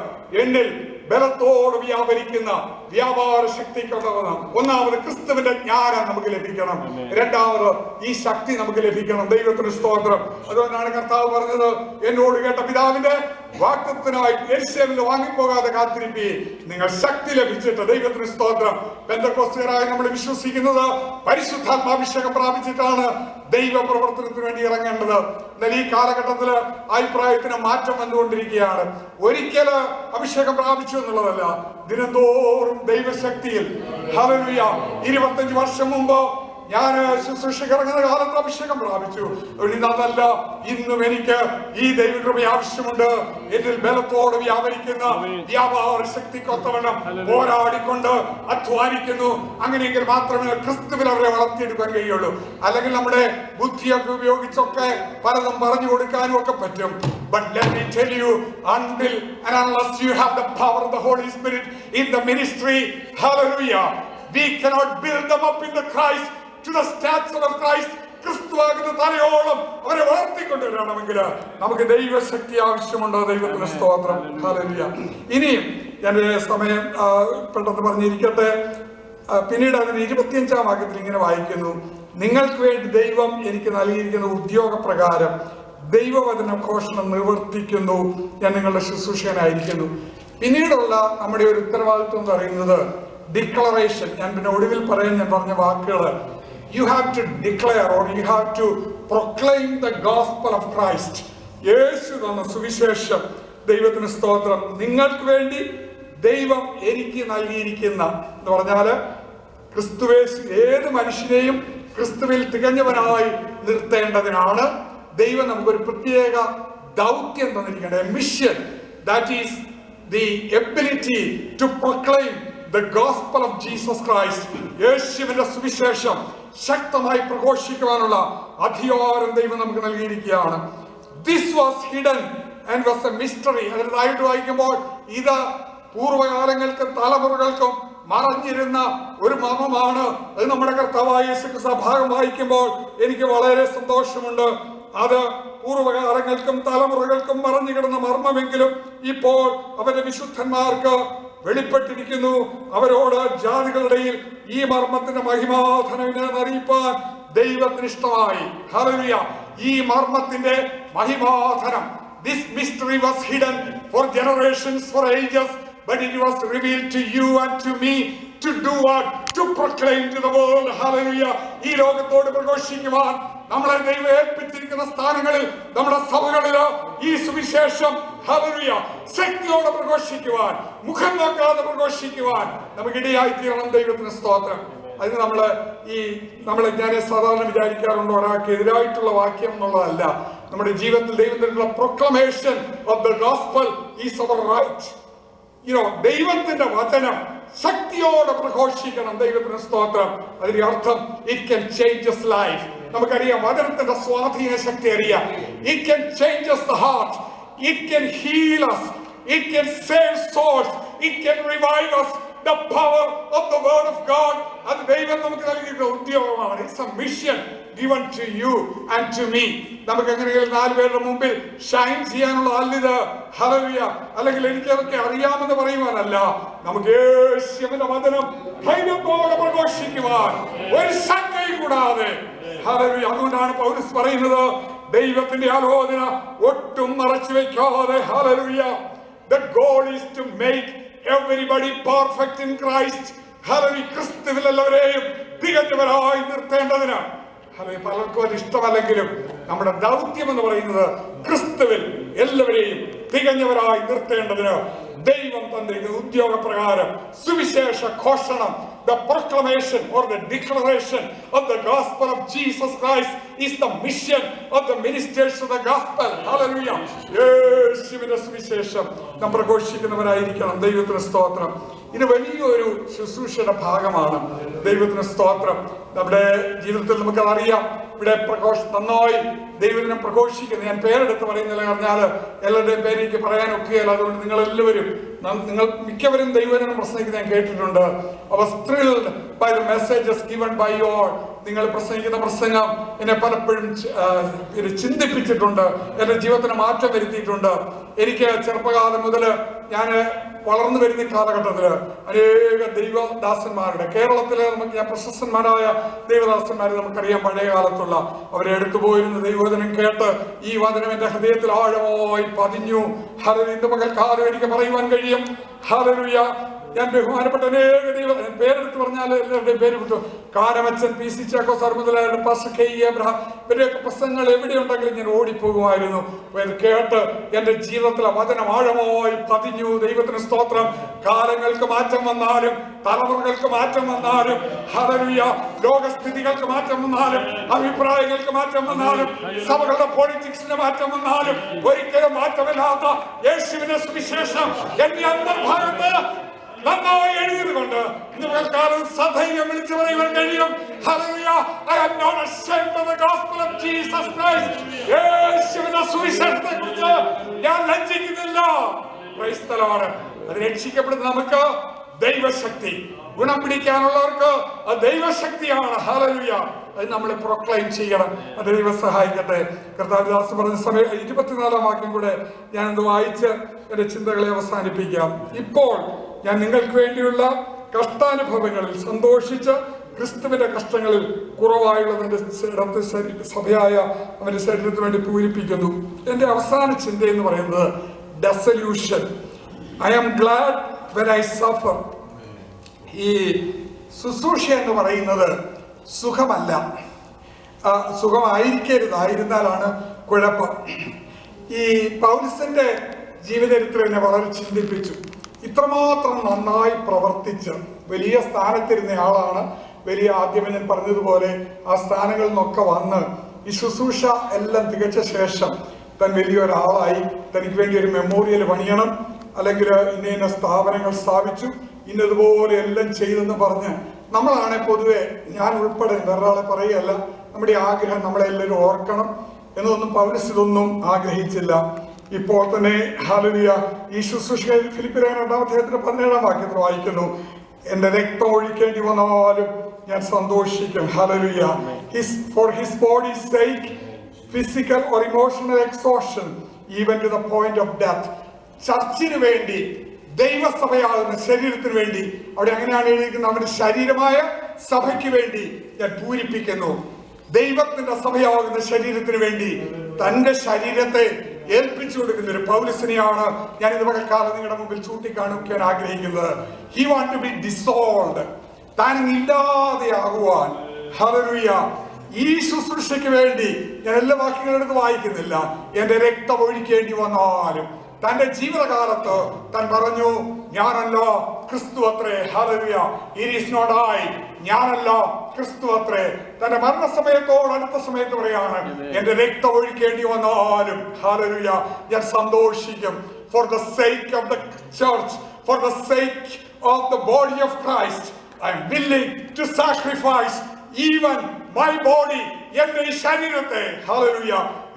എന്നിൽ ബലത്തോട് വ്യാപരിക്കുന്ന വ്യാപാര ശക്തിക്കൊണ്ടവണം. ഒന്നാമത് ക്രിസ്തുവിന്റെ ജ്ഞാനം നമുക്ക് ലഭിക്കണം. രണ്ടാമത് ഈ ശക്തി നമുക്ക് ലഭിക്കണം. ദൈവത്തിന് സ്തോത്രം. അതുകൊണ്ടാണ് കർത്താവ് പറഞ്ഞത്, എന്നോട് കേട്ട പിതാവിന്റെ വാഗ്ദത്തത്തിനായി യെരൂശലേമിൽ വാങ്ങിപ്പോകാതെ കാത്തിരിപ്പി, നിങ്ങൾ ശക്തി ലഭിച്ചിട്ട്. ദൈവത്തിന് സ്തോത്രം. പെന്തക്കോസ്തുകാരായി നമ്മൾ വിശ്വസിക്കുന്നത് പരിശുദ്ധാത്മാഭിഷേകം പ്രാപിച്ചിട്ടാണ് ദൈവ പ്രവർത്തനത്തിന് വേണ്ടി ഇറങ്ങേണ്ടത്. എന്നാൽ ഈ കാലഘട്ടത്തിൽ അഭിപ്രായത്തിന് മാറ്റം വന്നുകൊണ്ടിരിക്കുകയാണ്. ഒരിക്കല് അഭിഷേകം പ്രാപിച്ചു എന്നുള്ളതല്ല, ദിനംതോറും ദൈവശക്തിയിൽ ഹല്ലേലൂയ. 25 വർഷം മുമ്പ് ഞാൻ ശുശ്രൂഷയ്ക്ക് ഇറങ്ങുന്ന കാലത്ത് അഭിഷേകം പ്രാപിച്ചു. അതല്ല, ഇന്നും എനിക്ക് ഈ ദൈവകൃപ ആവശ്യമുണ്ട്. എന്നിൽ ബലത്തോട് വ്യാപരിക്കുന്ന വ്യാപാര ശക്തിക്കൊത്തവണ്ണം പോരാടിക്കൊണ്ട് അധ്വാനിക്കുന്നു. അങ്ങനെയെങ്കിൽ മാത്രമേ ക്രിസ്തുവിൽ അവരെ വളർത്തിയെടുക്കാൻ കഴിയുള്ളൂ. അല്ലെങ്കിൽ നമ്മുടെ ബുദ്ധിയൊക്കെ ഉപയോഗിച്ചൊക്കെ പലതും പറഞ്ഞു കൊടുക്കാനും ഒക്കെ പറ്റും. But let me tell you, until and unless you have the power of the Holy Spirit in the ministry, hallelujah, we cannot build them up in the Christ to the stature of Christ. ക്രിസ്തുവാകുന്ന തലയോളം അവരെ വളർത്തിക്കൊണ്ടുവരണമെങ്കിൽ നമുക്ക് ദൈവശക്തി ആവശ്യമുണ്ടോ? ദൈവത്തിന് സ്തോത്രം. Hallelujah. ഇനിയും ഞാൻ സമയം പെട്ടെന്ന് പറഞ്ഞിരിക്കട്ടെ. പിന്നീട് അതിന് 25-ാം വാക്യത്തിൽ ഇങ്ങനെ വായിക്കുന്നു, നിങ്ങൾക്ക് വേണ്ടി ദൈവം എനിക്ക് നൽകിയിരിക്കുന്ന ഉദ്യോഗപ്രകാരം ദൈവവചന ഘോഷണം നിവർത്തിക്കുന്നു, ഞാൻ നിങ്ങളുടെ ശുശ്രൂഷകനായിരിക്കുന്നു. പിന്നീടുള്ള നമ്മുടെ ഒരു ഉത്തരവാദിത്വം എന്ന് പറയുന്നത് ഡിക്ലറേഷൻ. ഞാൻ പിന്നെ ഒടുവിൽ പറയാൻ ഞാൻ പറഞ്ഞ വാക്കുകൾ, you have to declare or you have to proclaim the gospel of Christ. യേശു തന്ന സുവിശേഷം. ദൈവത്തിന് സ്തോത്രം. നിങ്ങൾക്ക് വേണ്ടി ദൈവം എനിക്ക് നൽകിയിരിക്കുന്ന എന്ന് പറഞ്ഞാല് ക്രിസ്തുവേശു ഏത് മനുഷ്യനെയും ക്രിസ്തുവിൽ തികഞ്ഞവനായി നിർത്തേണ്ടതിനാണ് ദൈവം നമുക്കൊരു പ്രത്യേക ദൗത്യം തന്നിരിക്കേണ്ട mission. That is the ability to proclaim the gospel of Jesus Christ. യേശുവിന്റെ സുവിശേഷം ശക്തമായി പ്രഘോഷിക്കുവാനുള്ള അധികാരം ദൈവം നമുക്ക് നൽകിയിരിക്കുകയാണ്. This was hidden and was a mystery. അതിനായിട്ട് വായിക്കുമ്പോൾ ഇത് പൂർവ്വകാലങ്ങൾക്കും തലമുറകൾക്കും മറഞ്ഞിരുന്ന ഒരു മർമ്മമാണ്. അത് നമ്മുടെ കർത്താവായ യേശുക്രിസ്തു ഭാഗം വായിക്കുമ്പോൾ എനിക്ക് വളരെ സന്തോഷമുണ്ട്. അത് പൂർവ്വകാലങ്ങൾക്കും തലമുറകൾക്കും മറഞ്ഞു കിടന്ന മർമ്മമെങ്കിലും ഇപ്പോൾ അവരുടെ വിശുദ്ധന്മാർക്ക് വെളിപ്പെട്ടിരിക്കുന്നു. അവരോട് ജാതികളുടെയിൽ ഈ മർമ്മത്തിന്റെ മഹിമാധനം അറിയിപ്പാൻ ദൈവത്തിന് ഇഷ്ടമായി. ഹല്ലേലൂയ. ഈ മർമ്മത്തിന്റെ മഹിമാധനം, this mystery was hidden for generations, for ages, but it was revealed to you and to me to do what? To proclaim to the world. Hallelujah. ഈ ലോകത്തോട് പ്രഘോഷിക്കുവാൻ നമ്മളെ ദൈവം ഏൽപ്പിച്ചിരിക്കുന്ന സ്ഥാനങ്ങളിൽ, നമ്മുടെ സഭകളിൽ ഈ സുവിശേഷം ഹല്ലേലൂയ ശക്തിയോടെ പ്രഘോഷിക്കുവാൻ, മുഖം നോക്കാതെ പ്രഘോഷിക്കുവാൻ നമുക്കിടയായി തീരണം. ദൈവത്തിന് സ്തോത്രം. അതിന് നമ്മളെ ഞാൻ സാധാരണ വിചാരിക്കാറുണ്ട്, ഒരാൾക്ക് എതിരായിട്ടുള്ള വാക്യം എന്നുള്ളതല്ല. നമ്മുടെ ജീവിതത്തിൽ ദൈവത്തിനുള്ള proclamation of the gospel is our right. ദൈവത്തിന്റെ വചനം ശക്തിയോടെ പ്രഘോഷിക്കണം. ദൈവത്തിന് സ്തോത്രം. അതിന്റെ അർത്ഥം ഇറ്റ് ക്യാൻ ചേഞ്ചസ് ലൈഫ്. നമുക്കറിയാം വചനത്തിന്റെ സ്വാധീന ശക്തി അറിയാം. It can changes the heart, it can heal us, it can save souls, it can revive us. The power of the word of God. അത് ദൈവം നമുക്ക് നൽകിയിട്ടുള്ള ഉദ്യോഗമാണ്. It's a mission given to you and to me. നമുക്ക് എങ്ങനെയെങ്കിലും 4 പേരുടെ മുമ്പിൽ ഷൈൻ ചെയ്യാനുള്ള അല്ലിത് hallelujah അല്ലെങ്കിൽ എനിക്കതൊക്കെ അറിയാമെന്ന് പറയുവാനല്ല. നമുക്ക് യേശുവിന്റെ വചനം ധൈര്യത്തോടെ പ്രഘോഷിക്കുവാൻ ഒരു ശങ്കയും കൂടാതെ. ഹല്ലേലൂയ. അതുകൊണ്ടാണ് പൗലോസ് പറയുന്നത്, ദൈവത്തിന്റെ ആലോചന ഒട്ടും മറച്ചു വെക്കാതെ. Hallelujah. The goal is to make everybody perfect in Christ. Hallelujah. ക്രിസ്തുവിലെല്ലാവരെയും തികഞ്ഞവരായി നിർത്തേണ്ടതിന്. ഹല്ലേലൂയ. പലർക്കും അത് ഇഷ്ടമല്ലെങ്കിലും നമ്മുടെ ദൗത്യം എന്ന് പറയുന്നത് ക്രിസ്തുവിൽ എല്ലാവരെയും തികഞ്ഞവരായി നിർത്തേണ്ടതിന് ദൈവം തന്നിരിക്കുന്ന ഉദ്യോഗപ്രകാരം സുവിശേഷ ഘോഷണം, the proclamation or the declaration of the gospel of Jesus Christ is the mission of the ministers of the gospel. Hallelujah. യേശുവിന്റെ സുവിശേഷം നാം പ്രഘോഷിക്കുന്നവരായിരിക്കണം. ദൈവത്തിന് സ്തോത്രം. ഇത് വലിയൊരു ശുശ്രൂഷയുടെ ഭാഗമാണ്. ദൈവത്തിന് സ്തോത്രം. നമ്മുടെ ജീവിതത്തിൽ നമുക്കത് അറിയാം. ഇവിടെ നന്നായി ദൈവത്തിനെ പ്രഘോഷിക്കുന്നു. ഞാൻ പേരെടുത്ത് പറയുന്നില്ല, പറഞ്ഞാൽ എല്ലാവരുടെയും പേര് എനിക്ക് പറയാൻ ഒക്കെയല്ല. അതുകൊണ്ട് നിങ്ങൾ മിക്കവരും ദൈവത്തിനെ പ്രസംഗിക്കുന്നത് ഞാൻ കേട്ടിട്ടുണ്ട്. അവർ thrilled by the messages given by you all. നിങ്ങൾ പ്രസംഗിക്കുന്ന പ്രസംഗം എന്നെ പലപ്പോഴും ചിന്തിപ്പിച്ചിട്ടുണ്ട്, എന്റെ ജീവിതത്തിന് മാറ്റം വരുത്തിയിട്ടുണ്ട്. എനിക്ക് ചെറുപ്പകാലം മുതൽ ഞാൻ വളർന്നു വരുന്ന കാലഘട്ടത്തില് അനേക ദൈവദാസന്മാരുടെ കേരളത്തിലെ ഞാൻ പ്രശസ്തന്മാരായ ദൈവദാസന്മാരെ നമുക്കറിയാം. പഴയ കാലത്തുള്ള അവരെ എടുത്തു പോയിരുന്ന ദൈവവചനം കേട്ട് ഈ വചനം എന്റെ ഹൃദയത്തിൽ ആഴമായി പതിഞ്ഞു. ഹല്ലേലൂയ. ഇന്ന് പകൽക്കാലം എനിക്ക് പറയുവാൻ കഴിയും. ഹല്ലേലൂയ. ഞാൻ ബഹുമാനപ്പെട്ട അനേക പേരെടുത്ത് പറഞ്ഞാൽ എല്ലാവരുടെയും പേര് വിട്ടു. കാരമച്ചൻ, പി സി ചാക്കോ സാർ മുതലായ പാസ്റ്റർ കെ എബ്രഹാം, ഇവരുടെയൊക്കെ പ്രസംഗങ്ങൾ എവിടെയുണ്ടെങ്കിലും ഞാൻ ഓടിപ്പോകുമായിരുന്നു. കേട്ട് എന്റെ ജീവിതത്തിലെ വചനം ആഴമായി പതിഞ്ഞു. ദൈവത്തിന് സ്തോത്രം. കാലങ്ങൾക്ക് മാറ്റം വന്നാലും, തലമുറകൾക്ക് മാറ്റം വന്നാലും, ഹല്ലേലൂയ, ലോകസ്ഥിതികൾക്ക് മാറ്റം വന്നാലും, അഭിപ്രായങ്ങൾക്ക് മാറ്റം വന്നാലും, സഭകളുടെ പൊളിറ്റിക്സിന് മാറ്റം വന്നാലും, ഒരിക്കലും മാറ്റമില്ലാത്ത യേശുവിന്റെ സുവിശേഷം എന്റെ അന്തർഭാഗത്ത് നന്നായി എഴുതിയതുകൊണ്ട് നിങ്ങൾക്കാരും സധൈര്യം വിളിച്ചു പറയുവാൻ കഴിയും. Hallelujah. I am not ashamed of the gospel of Jesus Christ. യേശുവിന്റെ സുവിശേഷത്തെക്കുറിച്ച് ഞാൻ ലജ്ജിക്കുന്നില്ല. Price the Lord. അത് രക്ഷിക്കപ്പെടുന്ന നമുക്ക് ദൈവശക്തി, ഗുണം പിടിക്കാനുള്ളവർക്ക് അത് ദൈവശക്തിയാണ്. ഹല്ലേലൂയ. അത് നമ്മൾ പ്രൊക്ലൈം ചെയ്യണം. അത് ദൈവം സഹായിക്കട്ടെ. കർത്താവിദാസ് പറഞ്ഞ സമയം 24-ാം വാക്യം കൂടെ ഞാനത് വായിച്ച് എന്റെ ചിന്തകളെ അവസാനിപ്പിക്കാം. ഇപ്പോൾ ഞാൻ നിങ്ങൾക്ക് വേണ്ടിയുള്ള കഷ്ടാനുഭവങ്ങളിൽ സന്തോഷിച്ച് ക്രിസ്തുവിന്റെ കഷ്ടങ്ങളിൽ കുറവായുള്ളതിന്റെ സഭയായ അവന്റെ ശരീരത്തിന് വേണ്ടി പൂരിപ്പിക്കുന്നു. എന്റെ അവസാന ചിന്ത എന്ന് പറയുന്നത് desolation. I am glad when I suffer. ഈ ശുശ്രൂഷ എന്ന് പറയുന്നത് സുഖമല്ല, സുഖമായിരിക്കരുതായിരുന്നാലാണ് കുഴപ്പം. ഈ പൗലോസിന്റെ ജീവിതത്തിൽ എന്നെ വളരെ ചിന്തിപ്പിച്ചു. ഇത്രമാത്രം നന്നായി പ്രവർത്തിച്ച് വലിയ സ്ഥാനത്തിരുന്ന ആളാണ്. വലിയ ആദ്യമേ ഞാൻ പറഞ്ഞതുപോലെ ആ സ്ഥാനങ്ങളിൽ നിന്നൊക്കെ വന്ന് ഈ ശുശ്രൂഷ എല്ലാം തികച്ച ശേഷം താൻ വലിയൊരാളായി തനിക്ക് വേണ്ടി ഒരു മെമ്മോറിയൽ പണിയണം, അല്ലെങ്കിൽ ഇന്ന സ്ഥാപനങ്ങൾ സ്ഥാപിച്ചു, ഇന്നതുപോലെ എല്ലാം ചെയ്തെന്ന് പറഞ്ഞ് നമ്മളാണ് പൊതുവെ, ഞാൻ ഉൾപ്പെടെ വേറൊരാളെ പറയുകയല്ല, നമ്മുടെ ആഗ്രഹം നമ്മളെല്ലാവരും ഓർക്കണം എന്നൊന്നും പൗലോസ് ഇതൊന്നും ആഗ്രഹിച്ചില്ല. ഇപ്പോൾ തന്നെ ഹല്ലേലൂയ ഈ ശുശ്രൂഷയിൽ ഫിലിപ്പിയർ 2-ാം അധ്യായത്തിന്റെ 17-ാം വാക്യത്തിൽ വായിക്കുന്നു, എന്റെ രക്തം ഒഴിക്കേണ്ടി വന്നാലും ഞാൻ സന്തോഷിക്കും. Hallelujah. For his body's sake, physical or emotional exhaustion, even to the point of death. ചർച്ചിന് വേണ്ടി, ദൈവസഭയാകുന്ന ശരീരത്തിന് വേണ്ടി, അവിടെ അങ്ങനെയാണ് എഴുതിയിരിക്കുന്നത്, അവന്റെ ശരീരമായ സഭയ്ക്ക് വേണ്ടി ഞാൻ പൂരിപ്പിക്കുന്നു. ദൈവത്തിന്റെ സഭയാകുന്ന ശരീരത്തിന് വേണ്ടി തന്റെ ശരീരത്തെ ഏൽപ്പിച്ചു കൊടുക്കുന്ന ഒരു പൗലോസിനെയാണ് ഞാൻ ഇന്ന് പകൽക്കാലം നിങ്ങളുടെ മുമ്പിൽ ചൂണ്ടിക്കാണിക്കാൻ ആഗ്രഹിക്കുന്നത്. He want to be dissolved. താൻ ഇല്ലാതെയാകുവാൻ. ഹല്ലേലൂയ. ഈ ശുശ്രൂഷയ്ക്ക് വേണ്ടി ഞാൻ എല്ലാ വാക്യങ്ങളും എടുത്ത് വായിക്കുന്നില്ല. എന്റെ രക്തം ഒഴിക്കേണ്ടി വന്നാലും തന്റെ ജീവിതകാലത്ത് താൻ പറഞ്ഞു, ഞാനല്ല ക്രിസ്തു അത്രേ. ഹല്ലേലൂയ. It is not I. ഞാനല്ല ക്രിസ്തു അത്രേ. തന്റെ മരണസമയത്തോട് അടുത്ത സമയത്ത് പറയാണ്, എന്റെ രക്തം ഒഴിക്കേണ്ടി വന്നാലും ഹല്ലേലൂയ ഞാൻ സന്തോഷിക്കും. For the sake of the church, for the sake of the body of Christ, I am willing to sacrifice even my body. എന്റെ ഈ ശരീരത്തെ ഹല്ലേലൂയ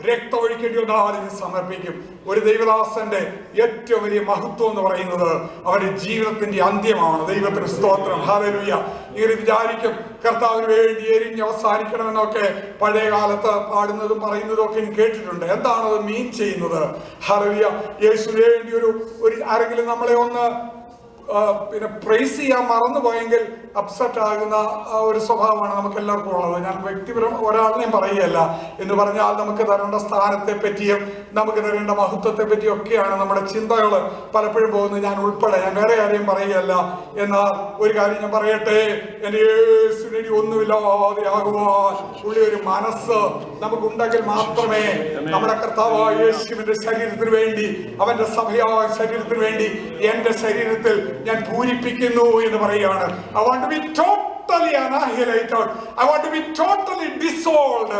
രക്തം ഒഴിക്കേണ്ടി വന്നാലും സമർപ്പിക്കും. ഒരു ദൈവദാസന്റെ ഏറ്റവും വലിയ മഹത്വം എന്ന് പറയുന്നത് അവന്റെ ജീവിതത്തിന്റെ അന്ത്യമാണ്. ദൈവത്തിന് സ്തോത്രം. ഹല്ലേലൂയ. ഇങ്ങനെ വിചാരിക്കും കർത്താവിന് വേണ്ടി എരിഞ്ഞ് അവസാനിക്കണമെന്നൊക്കെ പഴയ കാലത്ത് പാടുന്നതും പറയുന്നതും ഒക്കെ എനിക്ക് കേട്ടിട്ടുണ്ട്. എന്താണ് അത് മീൻ ചെയ്യുന്നത്? ഹല്ലേലൂയ. യേശുവിന് വേണ്ടി ഒരു ആരെങ്കിലും നമ്മളെ ഒന്ന് പിന്നെ പ്രൈസ് ചെയ്യാൻ മറന്നുപോയെങ്കിൽ അപ്സെറ്റ് ആകുന്ന ഒരു സ്വഭാവമാണ് നമുക്ക് എല്ലാവർക്കും ഉള്ളത്. ഞാൻ വ്യക്തിപരം ഒരാളിനെയും പറയുകയല്ല. എന്ന് പറഞ്ഞാൽ നമുക്ക് തരേണ്ട സ്ഥാനത്തെ പറ്റിയും നമുക്ക് തരേണ്ട മഹത്വത്തെ പറ്റിയും ഒക്കെയാണ് നമ്മുടെ ചിന്തകൾ പലപ്പോഴും പോകുന്നത്. ഞാൻ ഉൾപ്പെടെ, ഞാൻ വേറെ ആരെയും പറയുകയല്ല. എന്നാൽ ഒരു കാര്യം ഞാൻ പറയട്ടെ, എൻ്റെ യേശുവിന് ഒന്നുമില്ലാതെ ആകുവാൻ ഉള്ള ഒരു മനസ്സ് നമുക്കുണ്ടെങ്കിൽ മാത്രമേ നമ്മുടെ കർത്താവായ യേശുവിന്റെ ശരീരത്തിന് വേണ്ടി, അവന്റെ സഭയായ ശരീരത്തിന് വേണ്ടി എന്റെ ശരീരത്തിൽ ഞാൻ പൂരിപ്പിക്കുന്നു എന്ന് പറയുകയാണ്. I want to be totally annihilated. I want to be totally dissolved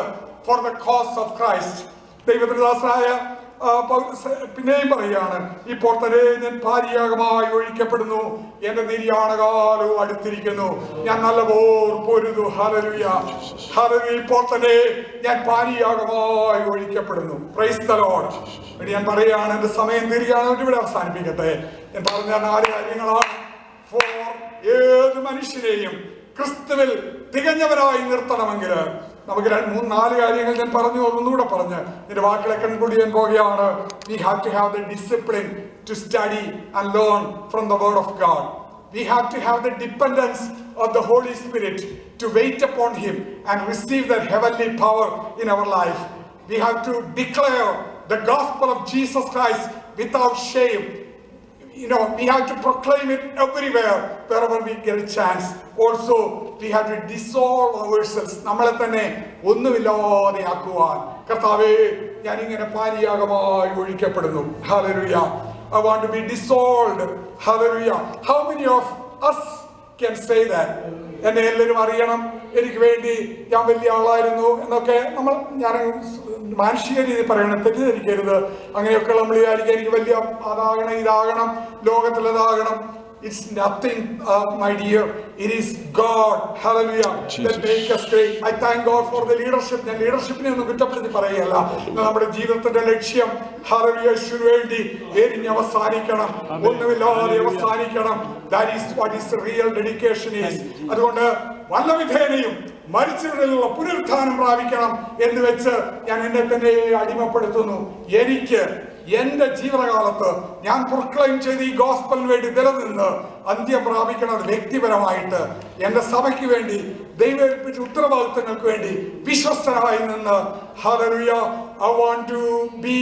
for the cause of Christ. ദൈവദാസനായ പിന്നെയും പറയാണ്, ഇപ്പോൾ തന്നെ ഞാൻ ഭാര്യയാഗമായി ഒഴിക്കപ്പെടുന്നു, എന്റെ നിര്യാണകാലവും അടുത്തിരിക്കുന്നു, ഞാൻ നല്ലപോലെ പൊരുതു. Hallelujah, hallelujah. ഇപ്പോൾ തന്നെ ഞാൻ ഭാര്യയാഗമായി ഒഴിക്കപ്പെടുന്നു. Praise the lord. ഞാൻ പറയുകയാണ്, എന്റെ സമയം തീരുകയാണ്, ഇവിടെ അവസാനിപ്പിക്കട്ടെ. ഞാൻ പറഞ്ഞ 4 കാര്യങ്ങളാണ് ഏത് മനുഷ്യനെയും ക്രിസ്തുവിൽ തികഞ്ഞവരായി നിർത്തണമെങ്കിൽ നമുക്ക് 3-4 കാര്യങ്ങൾ ഞാൻ പറഞ്ഞു. ഒന്നുകൂടെ പറഞ്ഞ് നിന്റെ വാക്കുകളെ കൺക്ലൂഡ് ചെയ്യാൻ പോകുകയാണ്. We have to have the discipline to study and learn from the word of God. We have to have the dependence of the Holy Spirit to wait upon him and receive that heavenly power in our life. We have to declare the gospel of Jesus Christ without shame. We have to proclaim it everywhere, wherever we get a chance. Also, we have to dissolve ourselves. നമ്മളെ തന്നെ ഒന്നുമില്ലാതെ ആക്കുവാൻ. കർത്താവേ, ഞാനിങ്ങനെ പാനിയാഗമായി ഒഴിക്കപ്പെടുന്നു. Hallelujah. I want to be dissolved. Hallelujah. How many of us can say that? എന്നെ എല്ലാവരും അറിയണം, എനിക്ക് വേണ്ടി ഞാൻ വലിയ ആളായിരുന്നു എന്നൊക്കെ ഞാൻ മാനുഷിക രീതി പറയണം, തെറ്റിദ്ധരിക്കരുത്. അങ്ങനെയൊക്കെ നമ്മൾ വിചാരിക്കുക എനിക്ക് വലിയ അതാകണം, ഇതാകണം, ലോകത്തിലതാകണം. It's nothing, my dear. It is God, hallelujah, that make us great. I thank God for the leadership. ഞാൻ ലീഡർഷിപ്പിനെ ഒന്നും കുറ്റപ്പെടുത്തി പറയുകയല്ല. നമ്മുടെ ജീവിതത്തിന്റെ ലക്ഷ്യം hallelujah യേശുവിന് വേണ്ടി എരിഞ്ഞ് അവസാനിക്കണം, ഒന്നുമില്ലാതെ അവസാനിക്കണം. That is what is real dedication is. അതുകൊണ്ട് വല്ല വിധേനയും മരിച്ചവരിലുള്ള പുനരുത്ഥാനം പ്രാപിക്കണം എന്ന് വെച്ച് ഞാൻ എന്നെ തന്നെ അടിമപ്പെടുത്തുന്നു. എനിക്ക് എന്റെ ജീവിതകാലത്ത് ഞാൻ പ്രൊക്ലെയിം ചെയ്ത് ഈ ഗോസ്പലിന് വേണ്ടി നിലനിന്ന് അന്ത്യം പ്രാപിക്കണം. വ്യക്തിപരമായിട്ട് എന്റെ സഭയ്ക്ക് വേണ്ടി, ദൈവം ഏൽപ്പിച്ച ഉത്തരവാദിത്തങ്ങൾക്ക് വേണ്ടി വിശ്വസ്തനായി നിന്ന് hallelujah, I want to be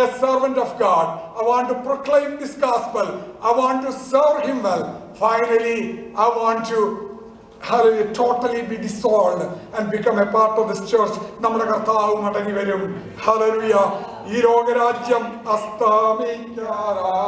a servant of God. I want to proclaim this gospel. I want to serve him well. Finally, I want to hallelujah totally be dissolved and become a part of this church. നമ്മുടെ കർത്താവ് മടങ്ങി വരും. hallelujah. ഈ ലോകരാജ്യം അസ്തമിക്കാറായി.